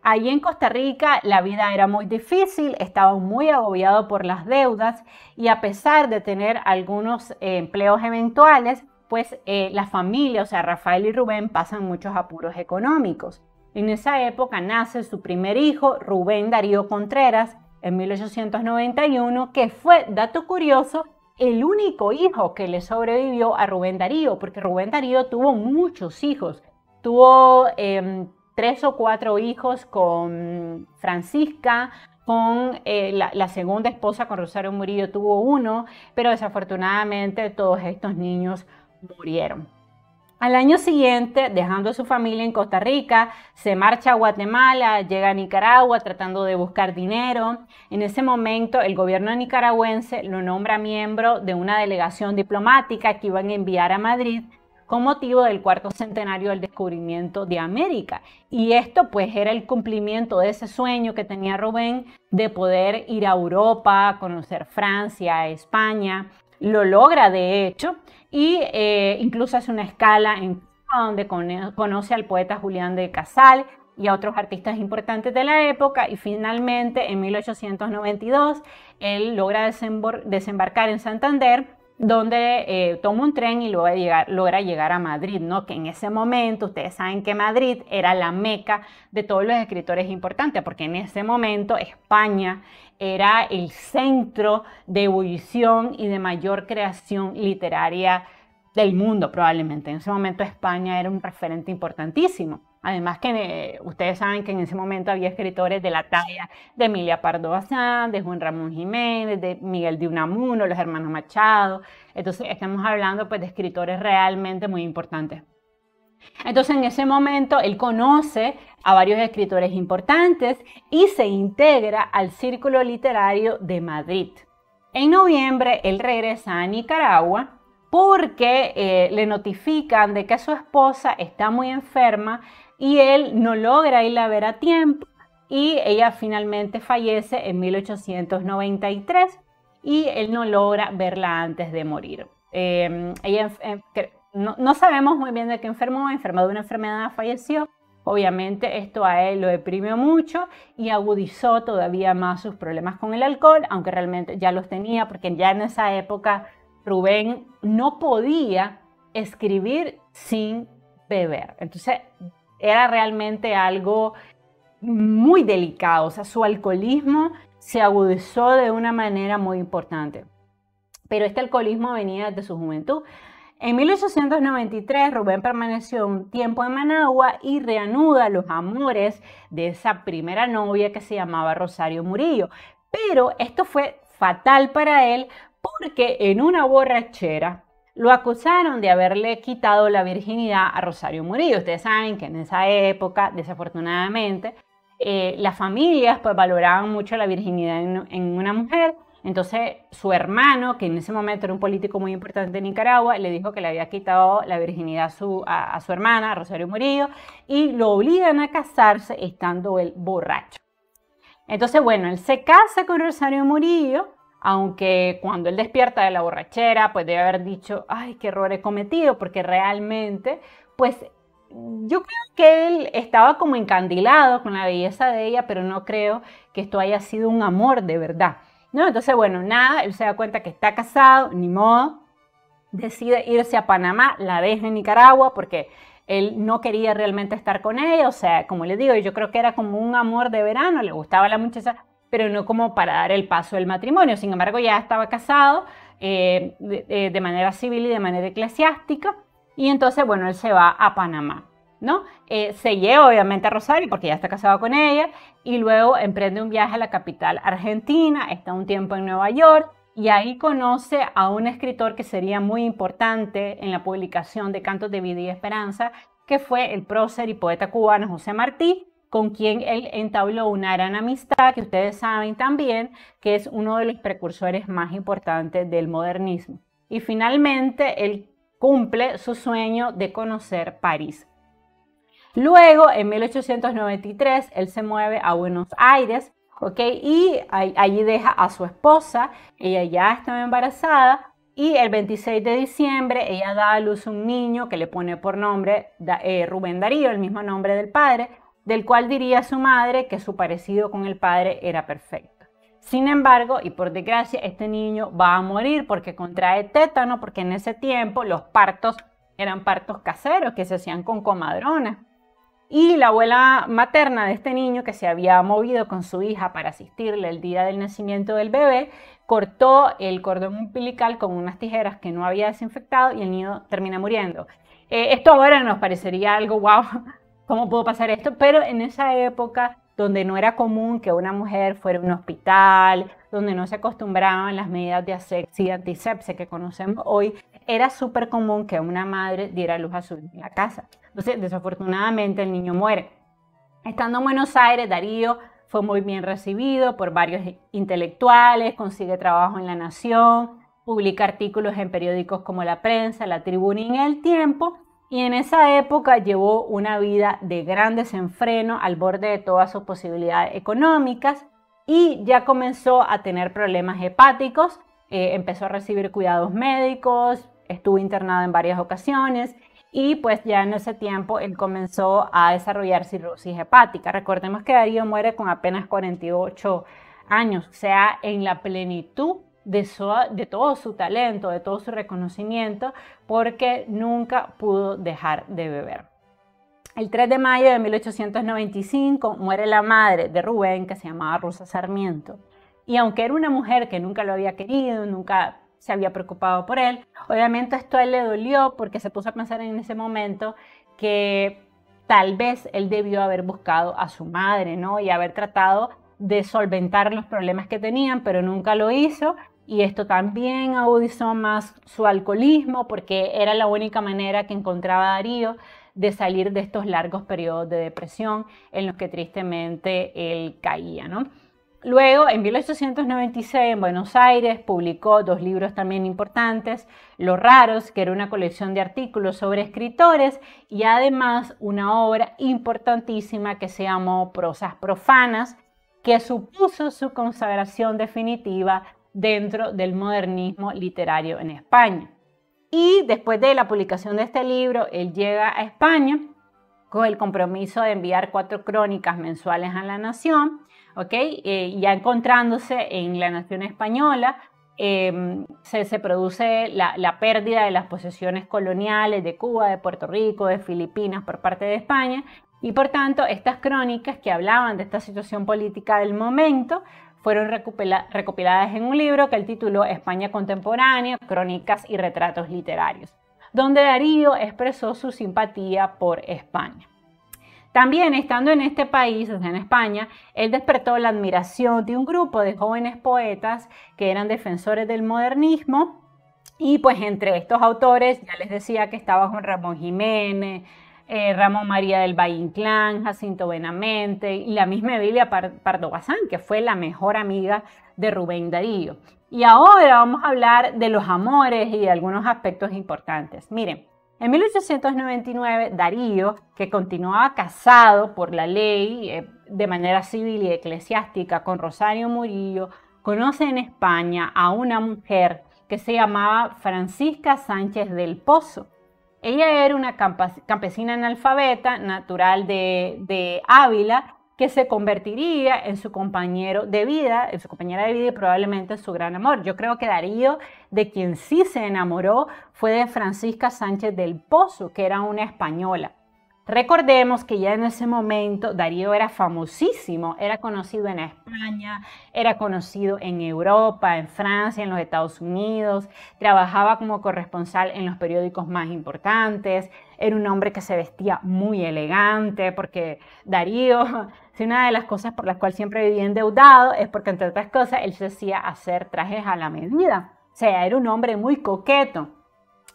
Allí en Costa Rica la vida era muy difícil, estaba muy agobiado por las deudas y a pesar de tener algunos empleos eventuales, pues la familia, o sea, Rafael y Rubén, pasan muchos apuros económicos. En esa época nace su primer hijo, Rubén Darío Contreras, en 1891, que fue, dato curioso, el único hijo que le sobrevivió a Rubén Darío, porque Rubén Darío tuvo muchos hijos. Tuvo 3 o 4 hijos con Francisca, con la segunda esposa, con Rosario Murillo, tuvo 1, pero desafortunadamente todos estos niños murieron. Al año siguiente, dejando a su familia en Costa Rica, se marcha a Guatemala, llega a Nicaragua tratando de buscar dinero. En ese momento, el gobierno nicaragüense lo nombra miembro de una delegación diplomática que iban a enviar a Madrid con motivo del cuarto centenario del descubrimiento de América. Y esto pues era el cumplimiento de ese sueño que tenía Rubén de poder ir a Europa, conocer Francia, España. Lo logra de hecho y incluso hace una escala en Cuba donde conoce al poeta Julián de Casal y a otros artistas importantes de la época, y finalmente en 1892 él logra desembarcar en Santander, donde toma un tren y logra llegar a Madrid, ¿no? Que en ese momento ustedes saben que Madrid era la meca de todos los escritores importantes, porque en ese momento España era el centro de ebullición y de mayor creación literaria del mundo probablemente. En ese momento España era un referente importantísimo. Además que ustedes saben que en ese momento había escritores de la talla de Emilia Pardo Bazán, de Juan Ramón Jiménez, de Miguel de Unamuno, los hermanos Machado. Entonces estamos hablando pues de escritores realmente muy importantes. Entonces en ese momento él conoce a varios escritores importantes y se integra al Círculo Literario de Madrid. En noviembre él regresa a Nicaragua porque le notifican de que su esposa está muy enferma y él no logra ir a ver a tiempo, y ella finalmente fallece en 1893 y él no logra verla antes de morir. No sabemos muy bien de qué enfermó de una enfermedad, falleció. Obviamente esto a él lo deprimió mucho y agudizó todavía más sus problemas con el alcohol, aunque realmente ya los tenía, porque ya en esa época Rubén no podía escribir sin beber. Entonces era realmente algo muy delicado, o sea, su alcoholismo se agudizó de una manera muy importante. Pero este alcoholismo venía desde su juventud. En 1893 Rubén permaneció un tiempo en Managua y reanuda los amores de esa primera novia que se llamaba Rosario Murillo. Pero esto fue fatal para él porque en una borrachera lo acusaron de haberle quitado la virginidad a Rosario Murillo. Ustedes saben que en esa época, desafortunadamente, las familias pues valoraban mucho la virginidad en una mujer. Entonces su hermano, que en ese momento era un político muy importante de Nicaragua, le dijo que le había quitado la virginidad a su hermana, a Rosario Murillo, y lo obligan a casarse estando él borracho. Entonces, bueno, él se casa con Rosario Murillo, aunque cuando él despierta de la borrachera, pues debe haber dicho, ay, qué error he cometido, porque realmente, pues yo creo que él estaba como encandilado con la belleza de ella, pero no creo que esto haya sido un amor de verdad, ¿no? Entonces, bueno, nada, él se da cuenta que está casado, ni modo, decide irse a Panamá, la deja en Nicaragua porque él no quería realmente estar con ella, o sea, como les digo, yo creo que era como un amor de verano, le gustaba la muchacha, pero no como para dar el paso del matrimonio. Sin embargo, ya estaba casado de manera civil y de manera eclesiástica, y entonces, bueno, él se va a Panamá, ¿no? Se lleva obviamente a Rosario porque ya está casado con ella, y luego emprende un viaje a la capital argentina, está un tiempo en Nueva York, y ahí conoce a un escritor que sería muy importante en la publicación de Cantos de Vida y Esperanza, que fue el prócer y poeta cubano José Martí, con quien él entabló una gran amistad, que ustedes saben también que es uno de los precursores más importantes del modernismo. Y finalmente él cumple su sueño de conocer París. Luego, en 1893, él se mueve a Buenos Aires, ¿ok? Y allí deja a su esposa, ella ya estaba embarazada, y el 26 de diciembre ella da a luz un niño que le pone por nombre Rubén Darío, el mismo nombre del padre, del cual diría su madre que su parecido con el padre era perfecto. Sin embargo, y por desgracia, este niño va a morir porque contrae tétano, porque en ese tiempo los partos eran partos caseros que se hacían con comadronas. Y la abuela materna de este niño, que se había movido con su hija para asistirle el día del nacimiento del bebé, cortó el cordón umbilical con unas tijeras que no había desinfectado y el niño termina muriendo. Esto ahora nos parecería algo, wow, ¿cómo pudo pasar esto? Pero en esa época, donde no era común que una mujer fuera a un hospital, donde no se acostumbraban las medidas de asepsia y antisepsia que conocemos hoy, era súper común que una madre diera luz a su hijo en la casa. Entonces, desafortunadamente, el niño muere. Estando en Buenos Aires, Darío fue muy bien recibido por varios intelectuales, consigue trabajo en La Nación, publica artículos en periódicos como La Prensa, La Tribuna y El Tiempo, y en esa época llevó una vida de gran desenfreno al borde de todas sus posibilidades económicas y ya comenzó a tener problemas hepáticos, empezó a recibir cuidados médicos, estuvo internado en varias ocasiones y pues ya en ese tiempo él comenzó a desarrollar cirrosis hepática. Recordemos que Darío muere con apenas 48 años, o sea, en la plenitud de todo su talento, de todo su reconocimiento, porque nunca pudo dejar de beber. El 3 de mayo de 1895 muere la madre de Rubén, que se llamaba Rosa Sarmiento. Y aunque era una mujer que nunca lo había querido, nunca se había preocupado por él, obviamente esto a él le dolió porque se puso a pensar en ese momento que tal vez él debió haber buscado a su madre, ¿no? Y haber tratado de solventar los problemas que tenían, pero nunca lo hizo. Y esto también agudizó más su alcoholismo porque era la única manera que encontraba Darío de salir de estos largos periodos de depresión en los que tristemente él caía, ¿no? Luego, en 1896, en Buenos Aires, publicó 2 libros también importantes, Los Raros, que era una colección de artículos sobre escritores, y además una obra importantísima que se llamó Prosas Profanas, que supuso su consagración definitiva dentro del modernismo literario en España. Y después de la publicación de este libro, él llega a España con el compromiso de enviar 4 crónicas mensuales a La Nación, ya encontrándose en La Nación española, se produce la pérdida de las posesiones coloniales de Cuba, de Puerto Rico, de Filipinas por parte de España, y por tanto estas crónicas que hablaban de esta situación política del momento fueron recopiladas en un libro que él tituló España Contemporánea, Crónicas y Retratos Literarios, donde Darío expresó su simpatía por España. También estando en este país, o sea, en España, él despertó la admiración de un grupo de jóvenes poetas que eran defensores del modernismo, y pues entre estos autores, ya les decía que estaba Juan Ramón Jiménez, Ramón María del Valle Inclán, Jacinto Benavente y la misma Emilia Pardo Bazán, que fue la mejor amiga de Rubén Darío. Y ahora vamos a hablar de los amores y de algunos aspectos importantes. Miren, en 1899 Darío, que continuaba casado por la ley de manera civil y eclesiástica con Rosario Murillo, conoce en España a una mujer que se llamaba Francisca Sánchez del Pozo. Ella era una campesina analfabeta, natural de Ávila, que se convertiría en su compañero de vida, en su compañera de vida y probablemente su gran amor. Yo creo que Darío, de quien sí se enamoró, fue de Francisca Sánchez del Pozo, que era una española. Recordemos que ya en ese momento Darío era famosísimo, era conocido en España, era conocido en Europa, en Francia, en los Estados Unidos, trabajaba como corresponsal en los periódicos más importantes, era un hombre que se vestía muy elegante, porque Darío, si una de las cosas por las cuales siempre vivía endeudado es porque, entre otras cosas, él se hacía hacer trajes a la medida. O sea, era un hombre muy coqueto,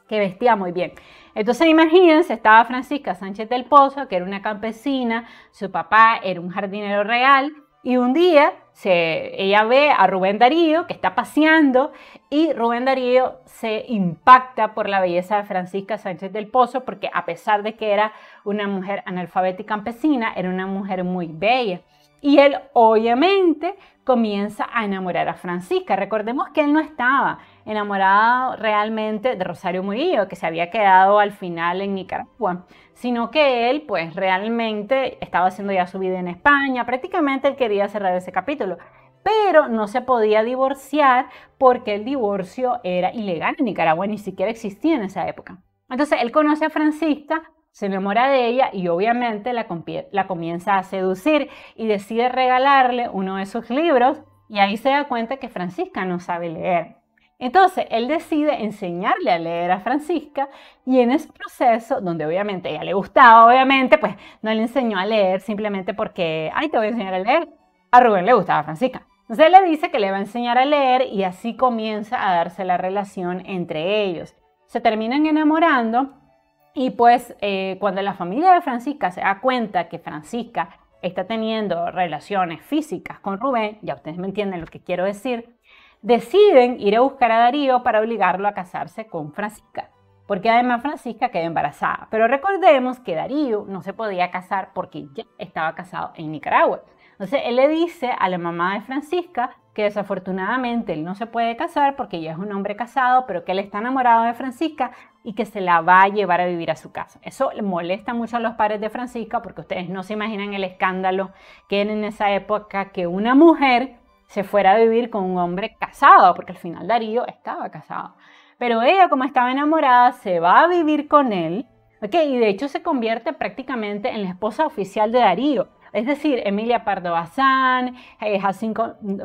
que vestía muy bien. Entonces imagínense, estaba Francisca Sánchez del Pozo, que era una campesina, su papá era un jardinero real, y un día ella ve a Rubén Darío, que está paseando, y Rubén Darío se impacta por la belleza de Francisca Sánchez del Pozo, porque a pesar de que era una mujer analfabeta y campesina, era una mujer muy bella. Y él obviamente comienza a enamorar a Francisca. Recordemos que él no estaba enamorado realmente de Rosario Murillo, que se había quedado al final en Nicaragua, sino que él pues realmente estaba haciendo ya su vida en España. Prácticamente él quería cerrar ese capítulo, pero no se podía divorciar porque el divorcio era ilegal en Nicaragua, ni siquiera existía en esa época. Entonces él conoce a Francisca, se enamora de ella y obviamente la comienza a seducir y decide regalarle uno de sus libros, y ahí se da cuenta que Francisca no sabe leer. Entonces él decide enseñarle a leer a Francisca, y en ese proceso, donde obviamente a ella le gustaba, obviamente pues no le enseñó a leer simplemente porque, ay, te voy a enseñar a leer. A Rubén le gustaba a Francisca. Entonces él le dice que le va a enseñar a leer, y así comienza a darse la relación entre ellos. se terminan enamorando y pues cuando la familia de Francisca se da cuenta que Francisca está teniendo relaciones físicas con Rubén, ya ustedes me entienden lo que quiero decir, deciden ir a buscar a Darío para obligarlo a casarse con Francisca, porque además Francisca quedó embarazada. Pero recordemos que Darío no se podía casar porque ya estaba casado en Nicaragua. Entonces él le dice a la mamá de Francisca que desafortunadamente él no se puede casar porque ya es un hombre casado, pero que él está enamorado de Francisca y que se la va a llevar a vivir a su casa. Eso le molesta mucho a los padres de Francisca porque ustedes no se imaginan el escándalo que era en esa época que una mujer se fuera a vivir con un hombre casado, porque al final Darío estaba casado. Pero ella, como estaba enamorada, se va a vivir con él, ¿ok? Y de hecho se convierte prácticamente en la esposa oficial de Darío. Es decir, Emilia Pardo Bazán,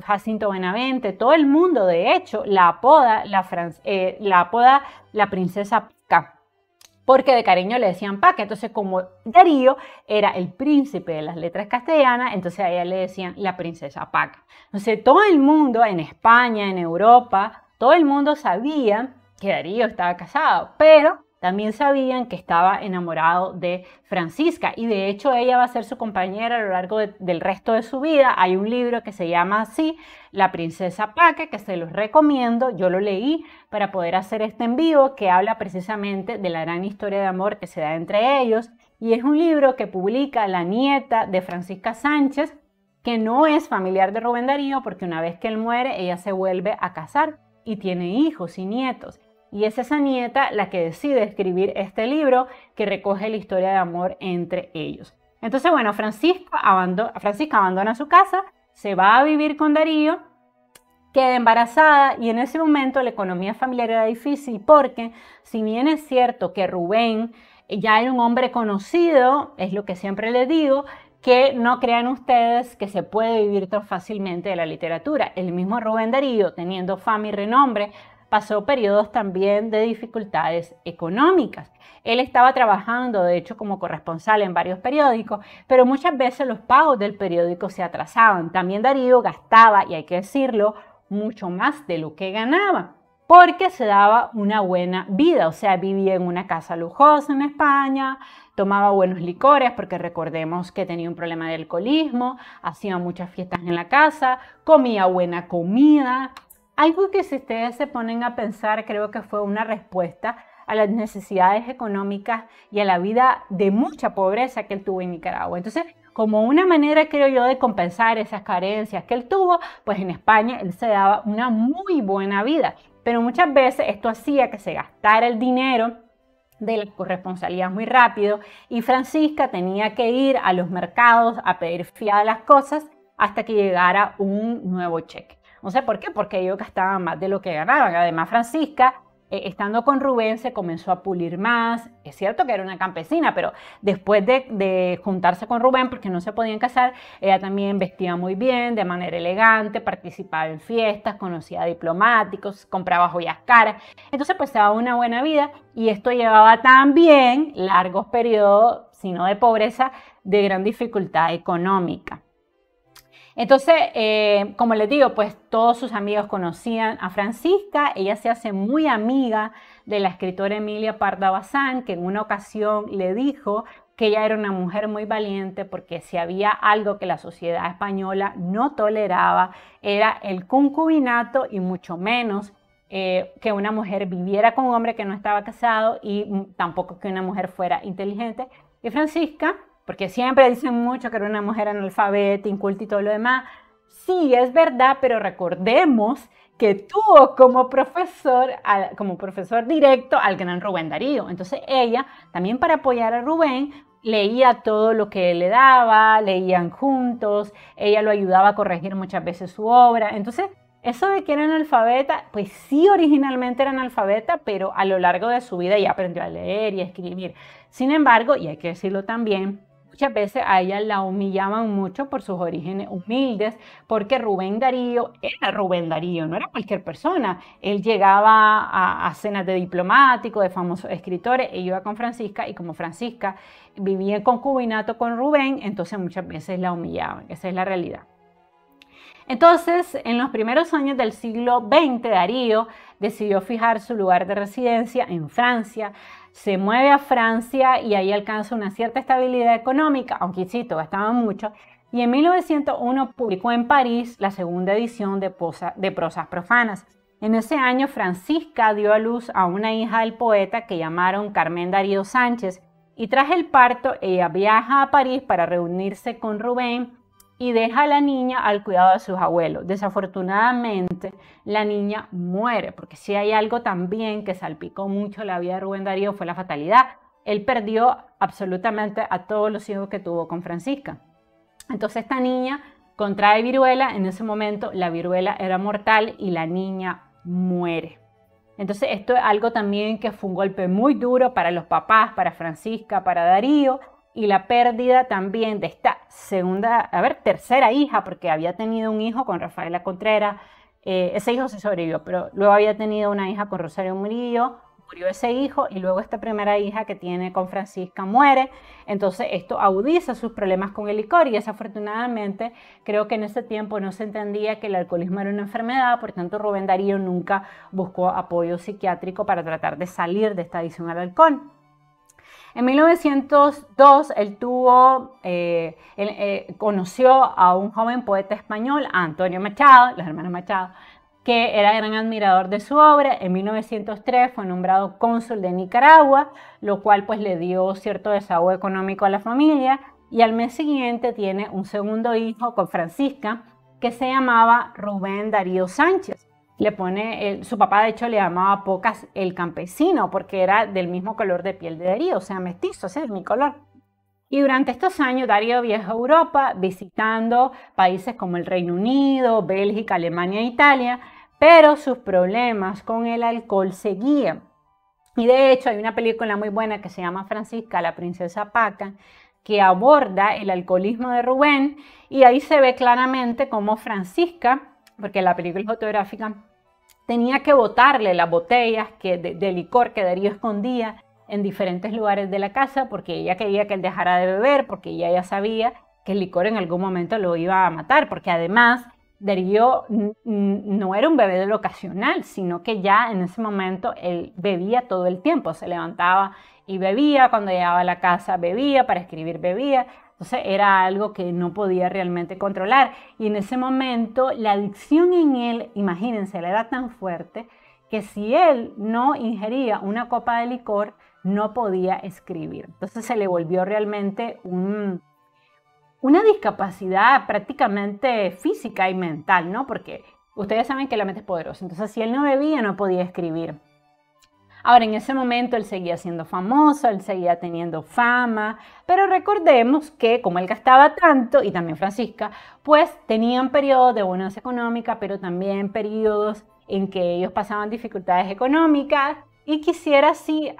Jacinto Benavente, todo el mundo, de hecho, la apoda la princesa Paca, porque de cariño le decían Paca. Entonces, como Darío era el príncipe de las letras castellanas, entonces a ella le decían la princesa Paca. Entonces, todo el mundo en España, en Europa, todo el mundo sabía que Darío estaba casado, pero también sabían que estaba enamorado de Francisca y de hecho ella va a ser su compañera a lo largo del resto de su vida. Hay un libro que se llama así, La princesa Paca, que se los recomiendo. Yo lo leí para poder hacer este en vivo, que habla precisamente de la gran historia de amor que se da entre ellos, y es un libro que publica la nieta de Francisca Sánchez, que no es familiar de Rubén Darío, porque una vez que él muere ella se vuelve a casar y tiene hijos y nietos. Y es esa nieta la que decide escribir este libro que recoge la historia de amor entre ellos. Entonces, bueno, Francisca abandona su casa, se va a vivir con Darío, queda embarazada y en ese momento la economía familiar era difícil porque si bien es cierto que Rubén ya era un hombre conocido, es lo que siempre les digo, que no crean ustedes que se puede vivir tan fácilmente de la literatura. El mismo Rubén Darío, teniendo fama y renombre, pasó periodos también de dificultades económicas. Él estaba trabajando, de hecho, como corresponsal en varios periódicos, pero muchas veces los pagos del periódico se atrasaban. También Darío gastaba, y hay que decirlo, mucho más de lo que ganaba, porque se daba una buena vida, o sea, vivía en una casa lujosa en España, tomaba buenos licores, porque recordemos que tenía un problema de alcoholismo, hacía muchas fiestas en la casa, comía buena comida. Algo que si ustedes se ponen a pensar, creo que fue una respuesta a las necesidades económicas y a la vida de mucha pobreza que él tuvo en Nicaragua. Entonces, como una manera, creo yo, de compensar esas carencias que él tuvo, pues en España él se daba una muy buena vida. Pero muchas veces esto hacía que se gastara el dinero de la corresponsalía muy rápido y Francisca tenía que ir a los mercados a pedir fiadas las cosas hasta que llegara un nuevo cheque. No sé por qué, porque ellos gastaban más de lo que ganaban. Además, Francisca, estando con Rubén, se comenzó a pulir más. Es cierto que era una campesina, pero después de juntarse con Rubén, porque no se podían casar, ella también vestía muy bien, de manera elegante, participaba en fiestas, conocía a diplomáticos, compraba joyas caras. Entonces, pues se daba una buena vida y esto llevaba también largos periodos, si no de pobreza, de gran dificultad económica. Entonces, como les digo, pues todos sus amigos conocían a Francisca. Ella se hace muy amiga de la escritora Emilia Pardo Bazán, que en una ocasión le dijo que ella era una mujer muy valiente porque si había algo que la sociedad española no toleraba era el concubinato y mucho menos que una mujer viviera con un hombre que no estaba casado y tampoco que una mujer fuera inteligente. Y Francisca, porque siempre dicen mucho que era una mujer analfabeta, inculta y todo lo demás. Sí, es verdad, pero recordemos que tuvo como profesor directo al gran Rubén Darío. Entonces ella, también para apoyar a Rubén, leía todo lo que él le daba, leían juntos, ella lo ayudaba a corregir muchas veces su obra. Entonces, eso de que era analfabeta, pues sí, originalmente era analfabeta, pero a lo largo de su vida ya aprendió a leer y a escribir. Sin embargo, y hay que decirlo también, muchas veces a ella la humillaban mucho por sus orígenes humildes, porque Rubén Darío era Rubén Darío, no era cualquier persona. Él llegaba a cenas de diplomáticos, de famosos escritores, e iba con Francisca, y como Francisca vivía en concubinato con Rubén, entonces muchas veces la humillaban. Esa es la realidad. Entonces, en los primeros años del siglo XX, Darío decidió fijar su lugar de residencia en Francia, se mueve a Francia y ahí alcanza una cierta estabilidad económica, aunque sí, todavía estaba mucho, y en 1901 publicó en París la segunda edición de Prosas Profanas. En ese año, Francisca dio a luz a una hija del poeta que llamaron Carmen Darío Sánchez, y tras el parto, ella viaja a París para reunirse con Rubén y deja a la niña al cuidado de sus abuelos. Desafortunadamente, la niña muere, porque si hay algo también que salpicó mucho la vida de Rubén Darío fue la fatalidad. Él perdió absolutamente a todos los hijos que tuvo con Francisca. Entonces esta niña contrae viruela, en ese momento la viruela era mortal y la niña muere. Entonces esto es algo también que fue un golpe muy duro para los papás, para Francisca, para Darío, y la pérdida también de esta tercera hija, porque había tenido un hijo con Rafaela Contreras, ese hijo se sobrevivió, pero luego había tenido una hija con Rosario Murillo, murió ese hijo, y luego esta primera hija que tiene con Francisca muere. Entonces esto agudiza sus problemas con el licor, y desafortunadamente creo que en ese tiempo no se entendía que el alcoholismo era una enfermedad, por tanto Rubén Darío nunca buscó apoyo psiquiátrico para tratar de salir de esta adicción al alcohol. En 1902 él conoció a un joven poeta español, a Antonio Machado, los hermanos Machado, que era gran admirador de su obra. En 1903 fue nombrado cónsul de Nicaragua, lo cual pues le dio cierto desahogo económico a la familia, y al mes siguiente tiene un segundo hijo con Francisca que se llamaba Rubén Darío Sánchez. Su papá de hecho le llamaba Pocas el campesino porque era del mismo color de piel de Darío, o sea, mestizo, ese es mi color. Y durante estos años Darío viajó a Europa visitando países como el Reino Unido, Bélgica, Alemania e Italia, pero sus problemas con el alcohol seguían. Y de hecho hay una película muy buena que se llama Francisca, la princesa Paca, que aborda el alcoholismo de Rubén, y ahí se ve claramente cómo Francisca, porque la película es fotográfica, tenía que botarle las botellas de licor que Darío escondía en diferentes lugares de la casa, porque ella quería que él dejara de beber, porque ella ya sabía que el licor en algún momento lo iba a matar, porque además Darío no era un bebedor ocasional, sino que ya en ese momento él bebía todo el tiempo, se levantaba y bebía, cuando llegaba a la casa bebía, para escribir bebía. Entonces era algo que no podía realmente controlar, y en ese momento la adicción en él, imagínense, era tan fuerte que si él no ingería una copa de licor no podía escribir. Entonces se le volvió realmente una discapacidad prácticamente física y mental, ¿no? Porque ustedes saben que la mente es poderosa, entonces si él no bebía no podía escribir. Ahora, en ese momento él seguía siendo famoso, él seguía teniendo fama, pero recordemos que como él gastaba tanto, y también Francisca, pues tenían periodos de bonanza económica, pero también periodos en que ellos pasaban dificultades económicas. Y quisiera así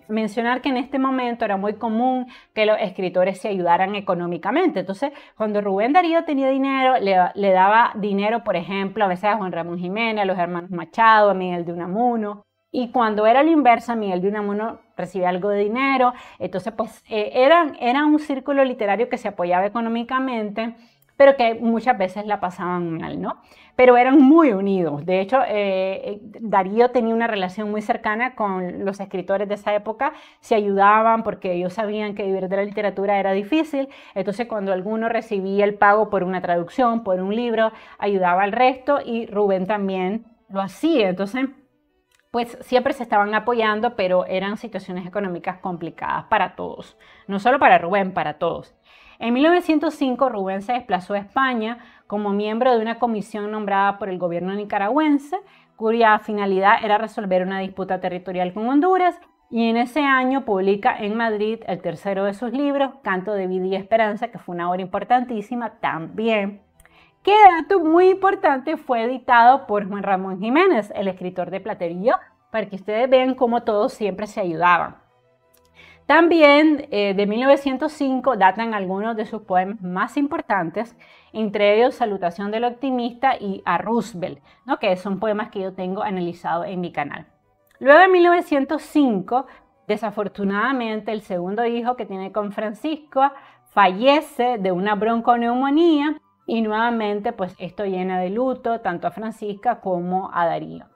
mencionar que en este momento era muy común que los escritores se ayudaran económicamente. Entonces, cuando Rubén Darío tenía dinero, le daba dinero, por ejemplo, a veces a Juan Ramón Jiménez, a los hermanos Machado, a Miguel de Unamuno. Y cuando era la inversa, Miguel de Unamuno recibía algo de dinero. Entonces, pues era un círculo literario que se apoyaba económicamente, pero que muchas veces la pasaban mal, ¿no? Pero eran muy unidos. De hecho, Darío tenía una relación muy cercana con los escritores de esa época, se ayudaban porque ellos sabían que vivir de la literatura era difícil. Entonces, cuando alguno recibía el pago por una traducción, por un libro, ayudaba al resto, y Rubén también lo hacía. Entonces, pues siempre se estaban apoyando, pero eran situaciones económicas complicadas para todos, no solo para Rubén, para todos. En 1905 Rubén se desplazó a España como miembro de una comisión nombrada por el gobierno nicaragüense, cuya finalidad era resolver una disputa territorial con Honduras, y en ese año publica en Madrid el tercero de sus libros, Canto de Vida y Esperanza, que fue una obra importantísima también. Que dato muy importante, fue editado por Juan Ramón Jiménez, el escritor de Platerío, para que ustedes vean cómo todos siempre se ayudaban. También de 1905 datan algunos de sus poemas más importantes, entre ellos Salutación del Optimista y A Roosevelt, ¿no? Que son poemas que yo tengo analizados en mi canal. Luego en 1905, desafortunadamente, el segundo hijo que tiene con Francisco fallece de una bronconeumonía, y nuevamente pues esto llena de luto tanto a Francisca como a Darío.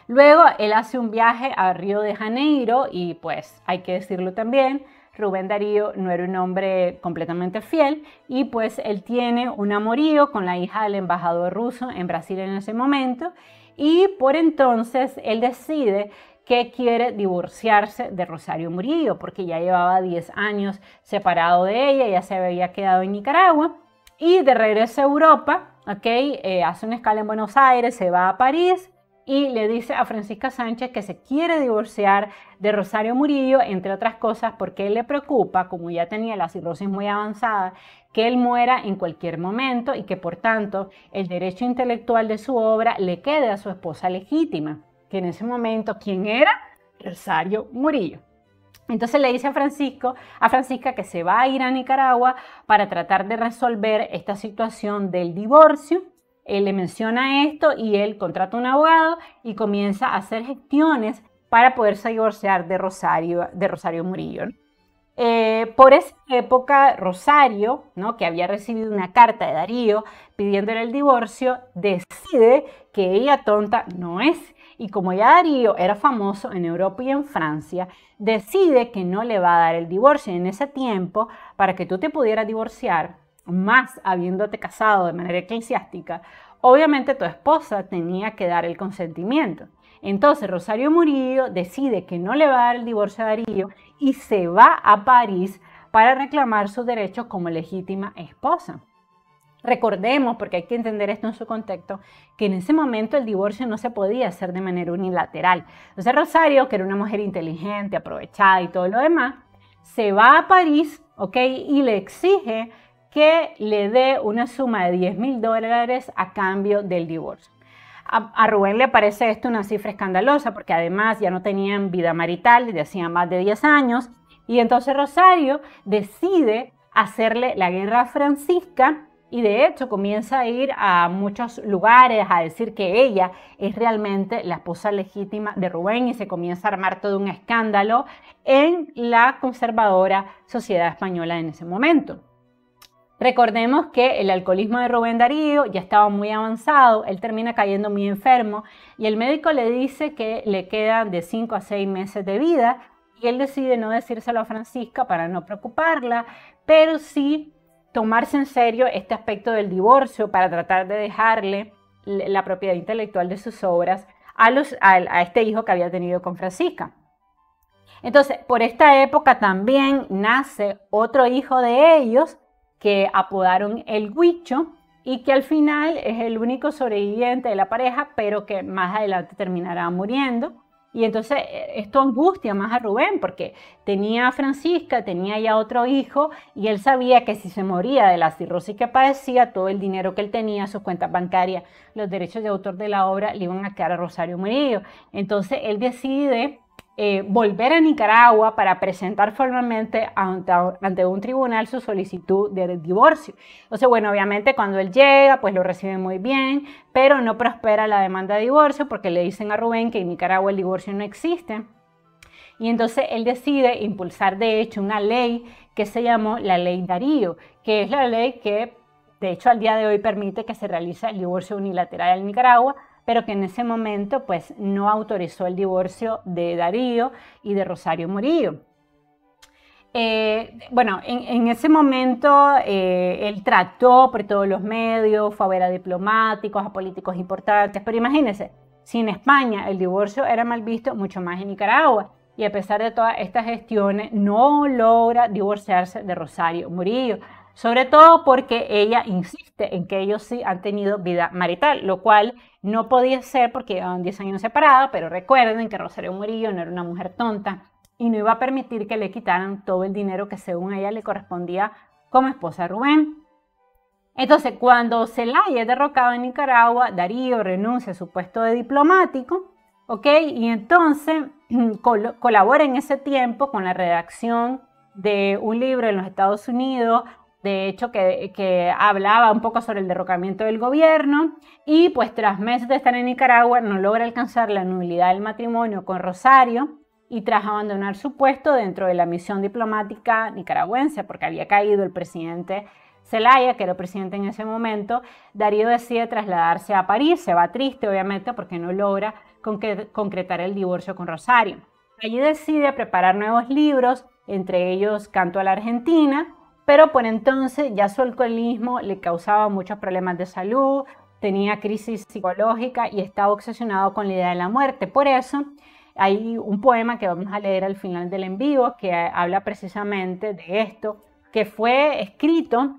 Luego él hace un viaje a Río de Janeiro y pues hay que decirlo también, Rubén Darío no era un hombre completamente fiel y pues él tiene un amorío con la hija del embajador ruso en Brasil en ese momento y por entonces él decide que quiere divorciarse de Rosario Murillo porque ya llevaba 10 años separado de ella, ya se había quedado en Nicaragua y de regreso a Europa, hace una escala en Buenos Aires, se va a París y le dice a Francisca Sánchez que se quiere divorciar de Rosario Murillo, entre otras cosas porque él le preocupa, como ya tenía la cirrosis muy avanzada, que él muera en cualquier momento y que por tanto el derecho intelectual de su obra le quede a su esposa legítima, que en ese momento, ¿quién era? Rosario Murillo. Entonces le dice a Francisca que se va a ir a Nicaragua para tratar de resolver esta situación del divorcio. Él le menciona esto y él contrata un abogado y comienza a hacer gestiones para poderse divorciar de Rosario Murillo. Por esa época, Rosario, ¿no?, que había recibido una carta de Darío pidiéndole el divorcio, decide que ella tonta no es. Y como ya Darío era famoso en Europa y en Francia, decide que no le va a dar el divorcio. En ese tiempo, para que tú te pudieras divorciar, más habiéndote casado de manera eclesiástica, obviamente tu esposa tenía que dar el consentimiento. Entonces Rosario Murillo decide que no le va a dar el divorcio a Darío y se va a París para reclamar sus derechos como legítima esposa. Recordemos, porque hay que entender esto en su contexto, que en ese momento el divorcio no se podía hacer de manera unilateral. Entonces Rosario, que era una mujer inteligente, aprovechada y todo lo demás, se va a París, y le exige que le dé una suma de $10.000 a cambio del divorcio. A Rubén le parece esto una cifra escandalosa porque además ya no tenían vida marital desde hacía más de 10 años y entonces Rosario decide hacerle la guerra a Francisca y de hecho comienza a ir a muchos lugares a decir que ella es realmente la esposa legítima de Rubén y se comienza a armar todo un escándalo en la conservadora sociedad española en ese momento. Recordemos que el alcoholismo de Rubén Darío ya estaba muy avanzado, él termina cayendo muy enfermo y el médico le dice que le quedan de 5 a 6 meses de vida y él decide no decírselo a Francisca para no preocuparla, pero sí tomarse en serio este aspecto del divorcio para tratar de dejarle la propiedad intelectual de sus obras a este hijo que había tenido con Francisca. Entonces, por esta época también nace otro hijo de ellos, que apodaron el Huicho y que al final es el único sobreviviente de la pareja, pero que más adelante terminará muriendo. Y entonces esto angustia más a Rubén porque tenía a Francisca, tenía ya otro hijo y él sabía que si se moría de la cirrosis que padecía, todo el dinero que él tenía, sus cuentas bancarias, los derechos de autor de la obra le iban a quedar a Rosario Murillo. Entonces él decide volver a Nicaragua para presentar formalmente ante un tribunal su solicitud de divorcio. Entonces, bueno, obviamente cuando él llega, pues lo reciben muy bien, pero no prospera la demanda de divorcio porque le dicen a Rubén que en Nicaragua el divorcio no existe. Y entonces él decide impulsar, de hecho, una ley que se llamó la Ley Darío, que es la ley que, de hecho, al día de hoy permite que se realice el divorcio unilateral en Nicaragua, pero que en ese momento pues no autorizó el divorcio de Darío y de Rosario Murillo. Bueno, en ese momento él trató por todos los medios, fue a ver a diplomáticos, a políticos importantes, pero imagínense, si en España el divorcio era mal visto, mucho más en Nicaragua, y a pesar de todas estas gestiones no logra divorciarse de Rosario Murillo, sobre todo porque ella insiste en que ellos sí han tenido vida marital, lo cual no podía ser porque llevaban 10 años separados, pero recuerden que Rosario Murillo no era una mujer tonta y no iba a permitir que le quitaran todo el dinero que según ella le correspondía como esposa de Rubén. Entonces, cuando Zelaya es derrocado en Nicaragua, Darío renuncia a su puesto de diplomático, y entonces colabora en ese tiempo con la redacción de un libro en los Estados Unidos, de hecho que hablaba un poco sobre el derrocamiento del gobierno y pues tras meses de estar en Nicaragua no logra alcanzar la nulidad del matrimonio con Rosario y tras abandonar su puesto dentro de la misión diplomática nicaragüense porque había caído el presidente Zelaya, que era presidente en ese momento, Darío decide trasladarse a París, se va triste obviamente porque no logra concretar el divorcio con Rosario. Allí decide preparar nuevos libros, entre ellos Canto a la Argentina, pero por entonces ya su alcoholismo le causaba muchos problemas de salud, tenía crisis psicológica y estaba obsesionado con la idea de la muerte. Por eso hay un poema que vamos a leer al final del en vivo que habla precisamente de esto, que fue escrito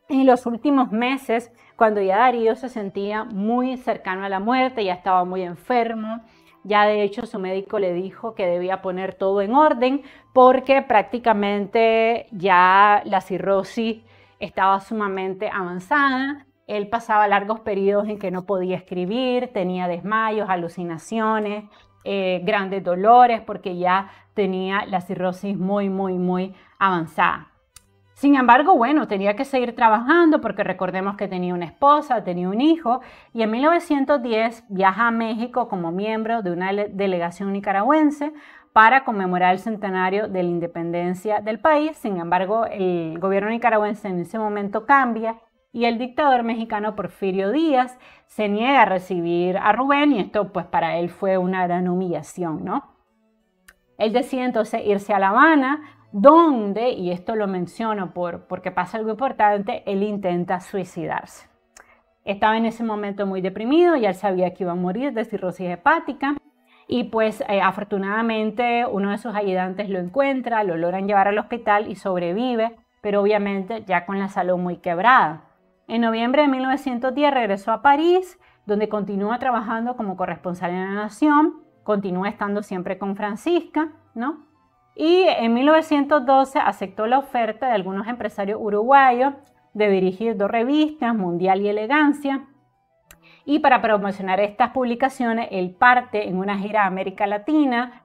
en los últimos meses, cuando ya Darío se sentía muy cercano a la muerte, ya estaba muy enfermo, ya de hecho su médico le dijo que debía poner todo en orden porque prácticamente ya la cirrosis estaba sumamente avanzada. Él pasaba largos periodos en que no podía escribir, tenía desmayos, alucinaciones, grandes dolores porque ya tenía la cirrosis muy avanzada. Sin embargo, bueno, tenía que seguir trabajando porque recordemos que tenía una esposa, tenía un hijo y en 1910 viaja a México como miembro de una delegación nicaragüense para conmemorar el centenario de la independencia del país. Sin embargo, el gobierno nicaragüense en ese momento cambia y el dictador mexicano Porfirio Díaz se niega a recibir a Rubén y esto pues para él fue una gran humillación, ¿no? Él decide entonces irse a La Habana, donde, y esto lo menciono porque pasa algo importante, él intenta suicidarse. Estaba en ese momento muy deprimido, ya él sabía que iba a morir de cirrosis hepática y pues afortunadamente uno de sus ayudantes lo encuentra, lo logran llevar al hospital y sobrevive, pero obviamente ya con la salud muy quebrada. En noviembre de 1910 regresó a París, donde continúa trabajando como corresponsal en La Nación, continúa estando siempre con Francisca, ¿no? Y en 1912 aceptó la oferta de algunos empresarios uruguayos de dirigir 2 revistas, Mundial y Elegancia. Y para promocionar estas publicaciones, él parte en una gira a América Latina.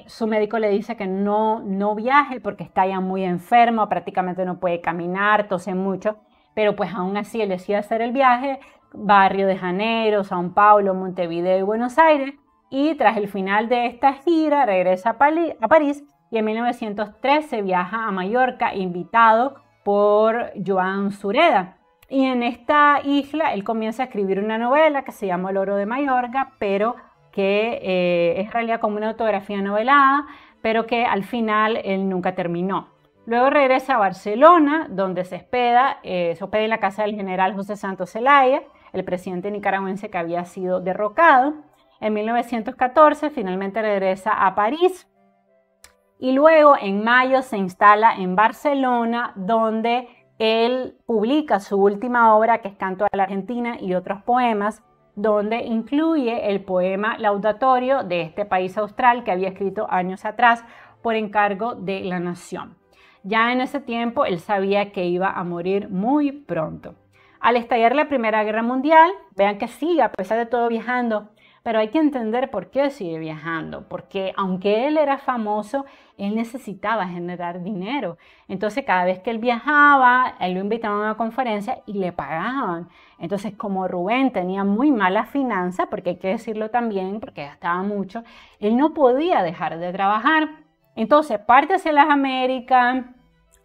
Su médico le dice que no viaje porque está ya muy enfermo, prácticamente no puede caminar, tose mucho. Pero pues aún así él decide hacer el viaje, va a Río de Janeiro, São Paulo, Montevideo y Buenos Aires. Y tras el final de esta gira regresa a París y en 1913 viaja a Mallorca invitado por Joan Sureda. Y en esta isla él comienza a escribir una novela que se llama El Oro de Mallorca, pero que es en realidad como una autografía novelada, pero que al final él nunca terminó. Luego regresa a Barcelona, donde se hospeda en la casa del general José Santos Zelaya, el presidente nicaragüense que había sido derrocado. En 1914 finalmente regresa a París y luego en mayo se instala en Barcelona, donde él publica su última obra, que es Canto a la Argentina y otros poemas, donde incluye el poema laudatorio de este país austral que había escrito años atrás por encargo de La Nación. Ya en ese tiempo él sabía que iba a morir muy pronto. Al estallar la Primera Guerra Mundial, vean que sigue a pesar de todo viajando, pero hay que entender por qué sigue viajando, porque aunque él era famoso, él necesitaba generar dinero. Entonces cada vez que él viajaba, él lo invitaban a una conferencia y le pagaban. Entonces como Rubén tenía muy malas finanzas, porque hay que decirlo también, porque gastaba mucho, él no podía dejar de trabajar. Entonces parte hacia las Américas,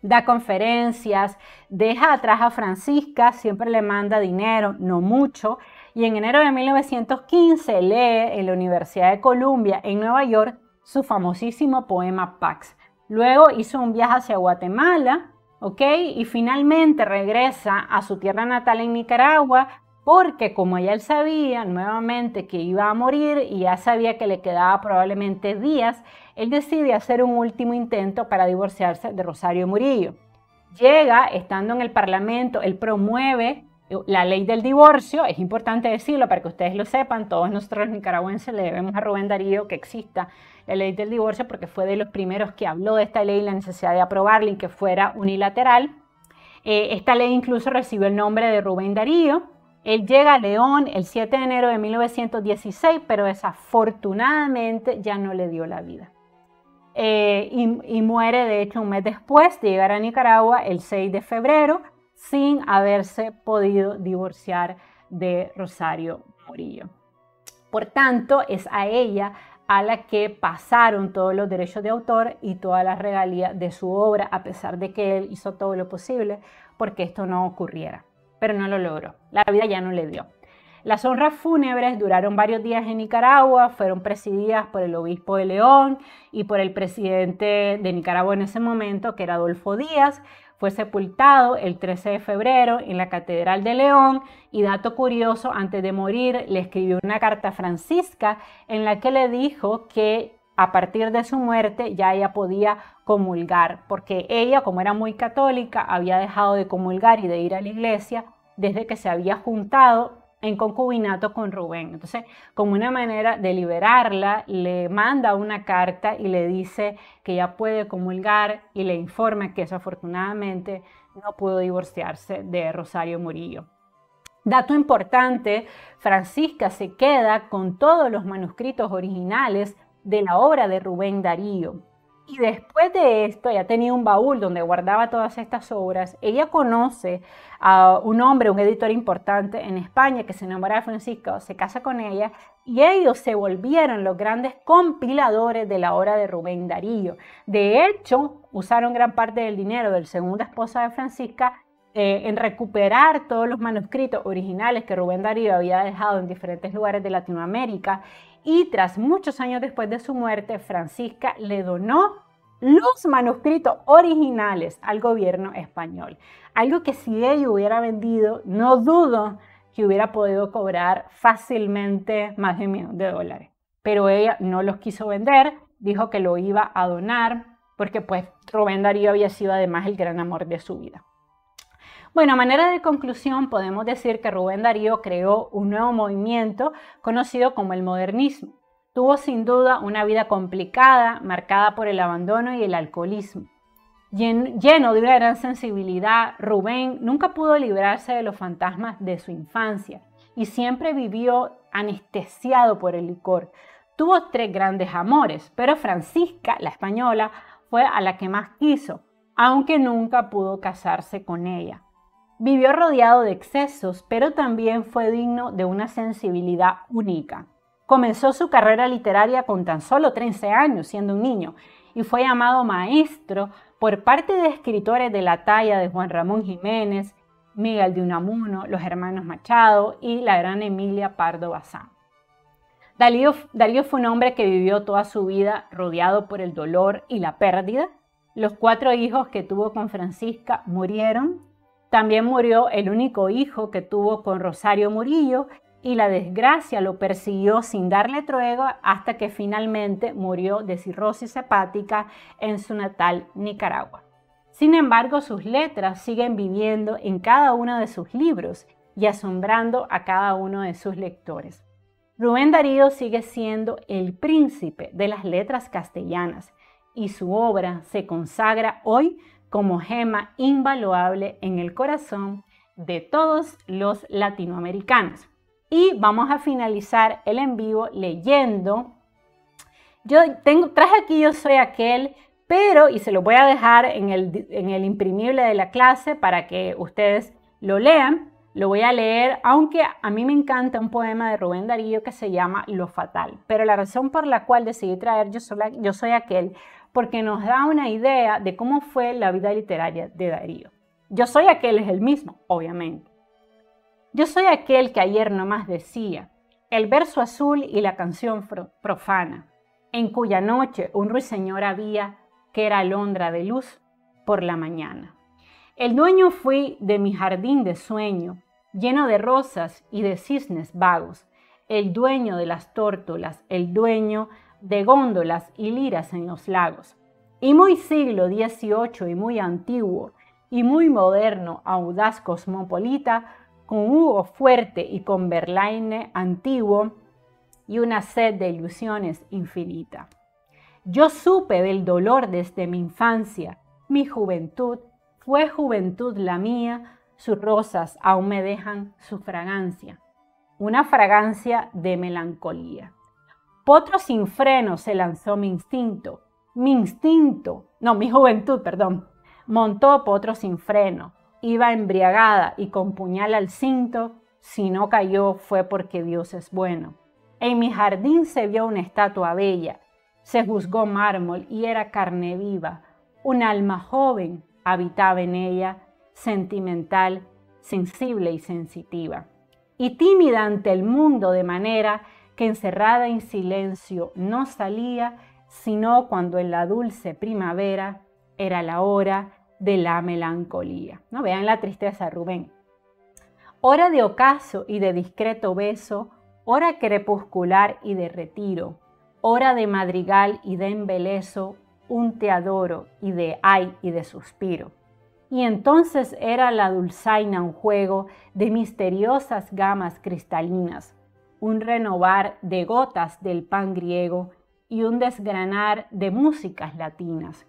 da conferencias, deja atrás a Francisca, siempre le manda dinero, no mucho, y en enero de 1915 lee en la Universidad de Columbia en Nueva York su famosísimo poema Pax. Luego hizo un viaje hacia Guatemala, ¿ok? Y finalmente regresa a su tierra natal en Nicaragua, porque como ya él sabía nuevamente que iba a morir y ya sabía que le quedaba probablemente días, él decide hacer un último intento para divorciarse de Rosario Murillo. Llega, estando en el Parlamento, él promueve la ley del divorcio. Es importante decirlo para que ustedes lo sepan, todos nosotros nicaragüenses le debemos a Rubén Darío que exista la ley del divorcio porque fue de los primeros que habló de esta ley y la necesidad de aprobarla y que fuera unilateral. Esta ley incluso recibió el nombre de Rubén Darío. Él llega a León el 7 de enero de 1916, pero desafortunadamente ya no le dio la vida. Y muere de hecho un mes después de llegar a Nicaragua, el 6 de febrero, sin haberse podido divorciar de Rosario Murillo. Por tanto, es a ella a la que pasaron todos los derechos de autor y todas las regalías de su obra, a pesar de que él hizo todo lo posible porque esto no ocurriera, pero no lo logró. La vida ya no le dio. Las honras fúnebres duraron varios días en Nicaragua, fueron presididas por el obispo de León y por el presidente de Nicaragua en ese momento, que era Adolfo Díaz. Fue sepultado el 13 de febrero en la Catedral de León y, dato curioso, antes de morir le escribió una carta a Francisca en la que le dijo que a partir de su muerte ya ella podía comulgar, porque ella, como era muy católica, había dejado de comulgar y de ir a la iglesia desde que se había juntado en concubinato con Rubén. Entonces, como una manera de liberarla, le manda una carta y le dice que ya puede comulgar y le informa que desafortunadamente no pudo divorciarse de Rosario Murillo. Dato importante, Francisca se queda con todos los manuscritos originales de la obra de Rubén Darío. Y después de esto, ella tenía un baúl donde guardaba todas estas obras. Ella conoce a un hombre, un editor importante en España que se enamora de Francisca, se casa con ella y ellos se volvieron los grandes compiladores de la obra de Rubén Darío. De hecho, usaron gran parte del dinero de la segunda esposa de Francisca en recuperar todos los manuscritos originales que Rubén Darío había dejado en diferentes lugares de Latinoamérica. Y tras muchos años después de su muerte, Francisca le donó los manuscritos originales al gobierno español. Algo que si ella hubiera vendido, no dudo que hubiera podido cobrar fácilmente más de $1 millón. Pero ella no los quiso vender, dijo que lo iba a donar, porque pues Rubén Darío había sido además el gran amor de su vida. Bueno, a manera de conclusión podemos decir que Rubén Darío creó un nuevo movimiento conocido como el modernismo. Tuvo sin duda una vida complicada, marcada por el abandono y el alcoholismo. Lleno de una gran sensibilidad, Rubén nunca pudo librarse de los fantasmas de su infancia y siempre vivió anestesiado por el licor. Tuvo 3 grandes amores, pero Francisca, la española, fue a la que más quiso, aunque nunca pudo casarse con ella. Vivió rodeado de excesos, pero también fue digno de una sensibilidad única. Comenzó su carrera literaria con tan solo 13 años, siendo un niño, y fue llamado maestro por parte de escritores de la talla de Juan Ramón Jiménez, Miguel de Unamuno, los hermanos Machado y la gran Emilia Pardo Bazán. Darío fue un hombre que vivió toda su vida rodeado por el dolor y la pérdida. Los 4 hijos que tuvo con Francisca murieron. También murió el único hijo que tuvo con Rosario Murillo y la desgracia lo persiguió sin darle tregua hasta que finalmente murió de cirrosis hepática en su natal Nicaragua. Sin embargo, sus letras siguen viviendo en cada uno de sus libros y asombrando a cada uno de sus lectores. Rubén Darío sigue siendo el príncipe de las letras castellanas y su obra se consagra hoy como gema invaluable en el corazón de todos los latinoamericanos. Y vamos a finalizar el en vivo leyendo. Traje aquí Yo Soy Aquel, pero, y se lo voy a dejar en el imprimible de la clase para que ustedes lo lean. Lo voy a leer, aunque a mí me encanta un poema de Rubén Darío que se llama Lo Fatal. Pero la razón por la cual decidí traer Yo Soy Aquel, porque nos da una idea de cómo fue la vida literaria de Darío. Yo soy aquel es el mismo, obviamente. Yo soy aquel que ayer nomás decía, el verso azul y la canción profana, en cuya noche un ruiseñor había que era alondra de luz por la mañana. El dueño fui de mi jardín de sueño, lleno de rosas y de cisnes vagos, el dueño de las tórtolas, el dueño de góndolas y liras en los lagos. Y muy siglo XVIII y muy antiguo, y muy moderno, audaz cosmopolita, con Hugo fuerte y con Verlaine antiguo, y una sed de ilusiones infinita. Yo supe del dolor desde mi infancia, mi juventud fue juventud la mía, sus rosas aún me dejan su fragancia, una fragancia de melancolía. Potro sin freno se lanzó mi juventud, montó potro sin freno, iba embriagada y con puñal al cinto, si no cayó fue porque Dios es bueno. En mi jardín se vio una estatua bella, se juzgó mármol y era carne viva, un alma joven habitaba en ella, sentimental, sensible y sensitiva, y tímida ante el mundo, de manera que encerrada en silencio no salía, sino cuando en la dulce primavera era la hora de la melancolía. ¿No? Vean la tristeza de Rubén. Hora de ocaso y de discreto beso, hora crepuscular y de retiro, hora de madrigal y de embeleso, un te adoro y de ay y de suspiro. Y entonces era la dulzaina un juego de misteriosas gamas cristalinas, un renovar de gotas del pan griego y un desgranar de músicas latinas,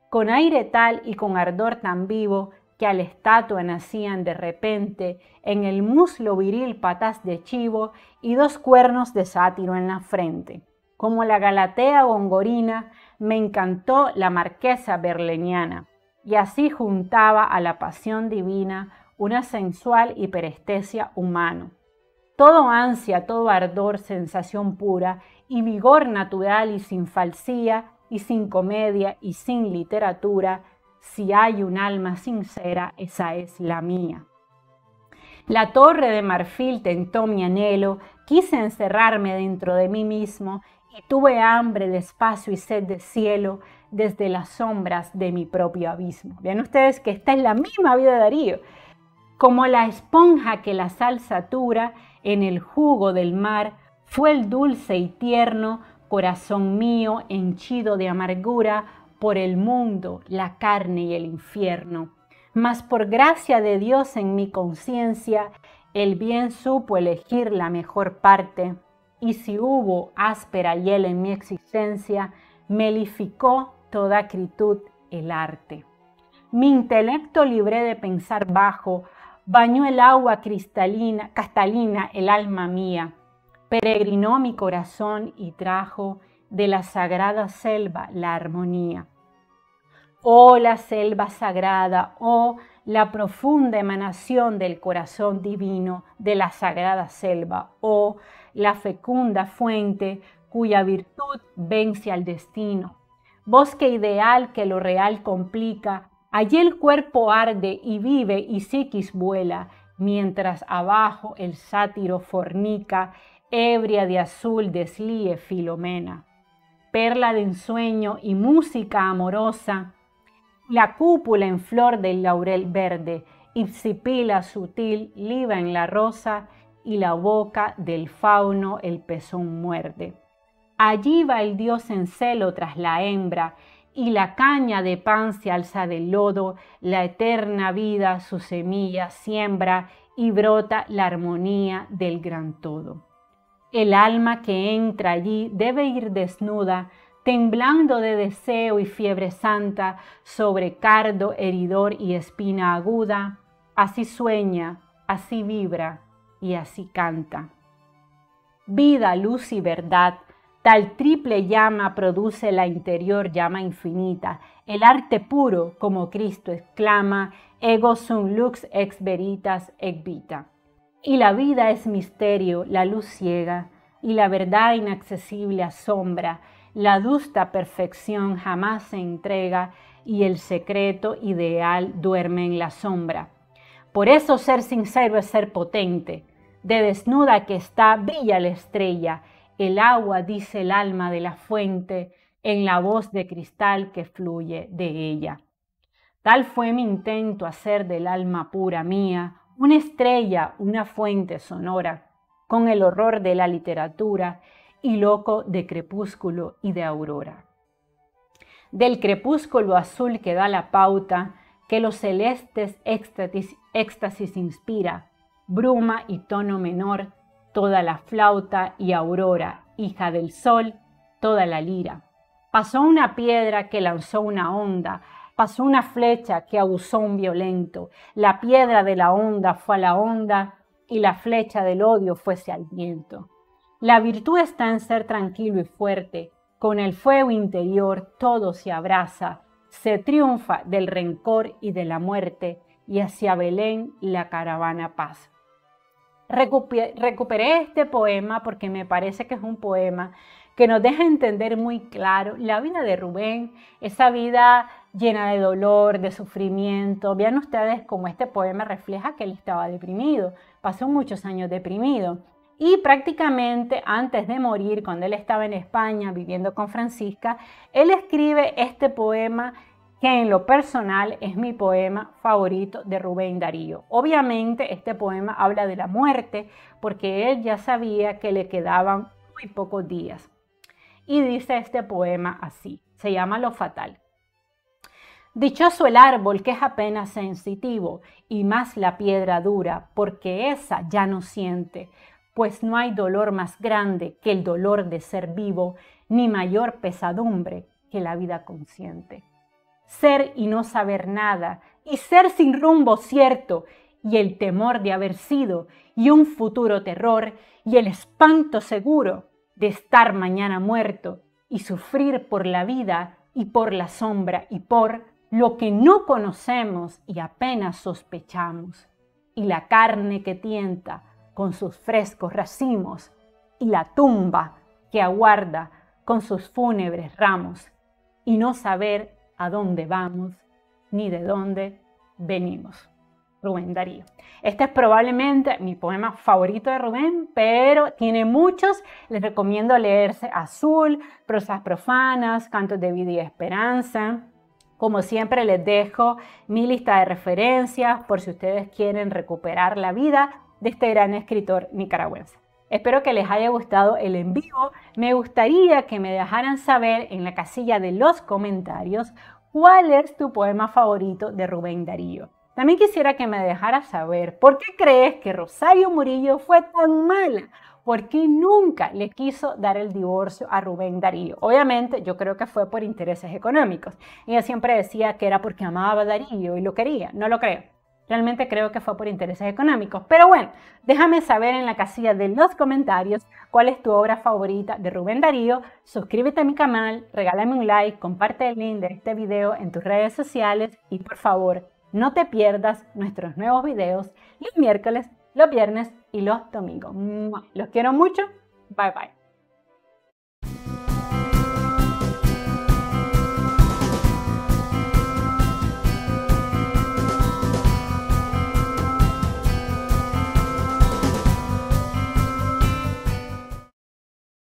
con aire tal y con ardor tan vivo que a la estatua nacían de repente en el muslo viril patas de chivo y 2 cuernos de sátiro en la frente. Como la Galatea gongorina, me encantó la marquesa berleniana, y así juntaba a la pasión divina una sensual hiperestesia humano. Todo ansia, todo ardor, sensación pura y vigor natural y sin falsía y sin comedia y sin literatura. Si hay un alma sincera, esa es la mía. La torre de marfil tentó mi anhelo, quise encerrarme dentro de mí mismo y tuve hambre de espacio y sed de cielo desde las sombras de mi propio abismo. Vean ustedes que esta es la misma vida de Darío. Como la esponja que la sal satura en el jugo del mar, fue el dulce y tierno corazón mío henchido de amargura por el mundo, la carne y el infierno. Mas por gracia de Dios en mi conciencia, el bien supo elegir la mejor parte, y si hubo áspera hiel en mi existencia, melificó toda acritud el arte. Mi intelecto libré de pensar bajo, bañó el agua cristalina, el alma mía, peregrinó mi corazón y trajo de la sagrada selva la armonía. Oh, la selva sagrada, oh, la profunda emanación del corazón divino de la sagrada selva, oh, la fecunda fuente cuya virtud vence al destino. Bosque ideal que lo real complica, allí el cuerpo arde y vive y psiquis vuela, mientras abajo el sátiro fornica, ebria de azul deslíe Filomena. Perla de ensueño y música amorosa, la cúpula en flor del laurel verde, ipsipila sutil liba en la rosa y la boca del fauno el pezón muerde. Allí va el dios en celo tras la hembra y la caña de pan se alza del lodo, la eterna vida su semilla siembra y brota la armonía del gran todo. El alma que entra allí debe ir desnuda, temblando de deseo y fiebre santa sobre cardo heridor y espina aguda, así sueña, así vibra y así canta. Vida, luz y verdad, tal triple llama produce la interior llama infinita, el arte puro, como Cristo exclama, ego sum lux ex veritas ex vita. Y la vida es misterio, la luz ciega, y la verdad inaccesible asombra, la adusta perfección jamás se entrega, y el secreto ideal duerme en la sombra. Por eso ser sincero es ser potente, de desnuda que está brilla la estrella, el agua dice el alma de la fuente, en la voz de cristal que fluye de ella. Tal fue mi intento hacer del alma pura mía, una estrella, una fuente sonora, con el horror de la literatura y loco de crepúsculo y de aurora. Del crepúsculo azul que da la pauta, que los celestes éxtasis inspira, bruma y tono menor, toda la flauta y aurora, hija del sol, toda la lira. Pasó una piedra que lanzó una onda, pasó una flecha que abusó un violento. La piedra de la onda fue a la onda y la flecha del odio fuese al viento. La virtud está en ser tranquilo y fuerte. Con el fuego interior todo se abraza. Se triunfa del rencor y de la muerte y hacia Belén la caravana pasa. Recuperé este poema porque me parece que es un poema que nos deja entender muy claro la vida de Rubén, esa vida llena de dolor, de sufrimiento. Vean ustedes cómo este poema refleja que él estaba deprimido, pasó muchos años deprimido. Y prácticamente antes de morir, cuando él estaba en España viviendo con Francisca, él escribe este poema que en lo personal es mi poema favorito de Rubén Darío. Obviamente este poema habla de la muerte porque él ya sabía que le quedaban muy pocos días. Y dice este poema así, se llama Lo Fatal. Dichoso el árbol que es apenas sensitivo y más la piedra dura, porque esa ya no siente, pues no hay dolor más grande que el dolor de ser vivo, ni mayor pesadumbre que la vida consciente. Ser y no saber nada, y ser sin rumbo cierto, y el temor de haber sido, y un futuro terror, y el espanto seguro de estar mañana muerto, y sufrir por la vida, y por la sombra, y por lo que no conocemos y apenas sospechamos, y la carne que tienta con sus frescos racimos, y la tumba que aguarda con sus fúnebres ramos, y no saber a dónde vamos, ni de dónde venimos. Rubén Darío. Este es probablemente mi poema favorito de Rubén, pero tiene muchos. Les recomiendo leerse Azul, Prosas Profanas, Cantos de Vida y Esperanza. Como siempre les dejo mi lista de referencias por si ustedes quieren recuperar la vida de este gran escritor nicaragüense. Espero que les haya gustado el en vivo. Me gustaría que me dejaran saber en la casilla de los comentarios cuál es tu poema favorito de Rubén Darío. También quisiera que me dejaras saber por qué crees que Rosario Murillo fue tan mala. ¿Por qué nunca le quiso dar el divorcio a Rubén Darío? Obviamente yo creo que fue por intereses económicos. Ella siempre decía que era porque amaba a Darío y lo quería. No lo creo. Realmente creo que fue por intereses económicos. Pero bueno, déjame saber en la casilla de los comentarios cuál es tu obra favorita de Rubén Darío. Suscríbete a mi canal, regálame un like, comparte el link de este video en tus redes sociales y por favor, no te pierdas nuestros nuevos videos los miércoles, los viernes y los domingos. Los quiero mucho. Bye bye.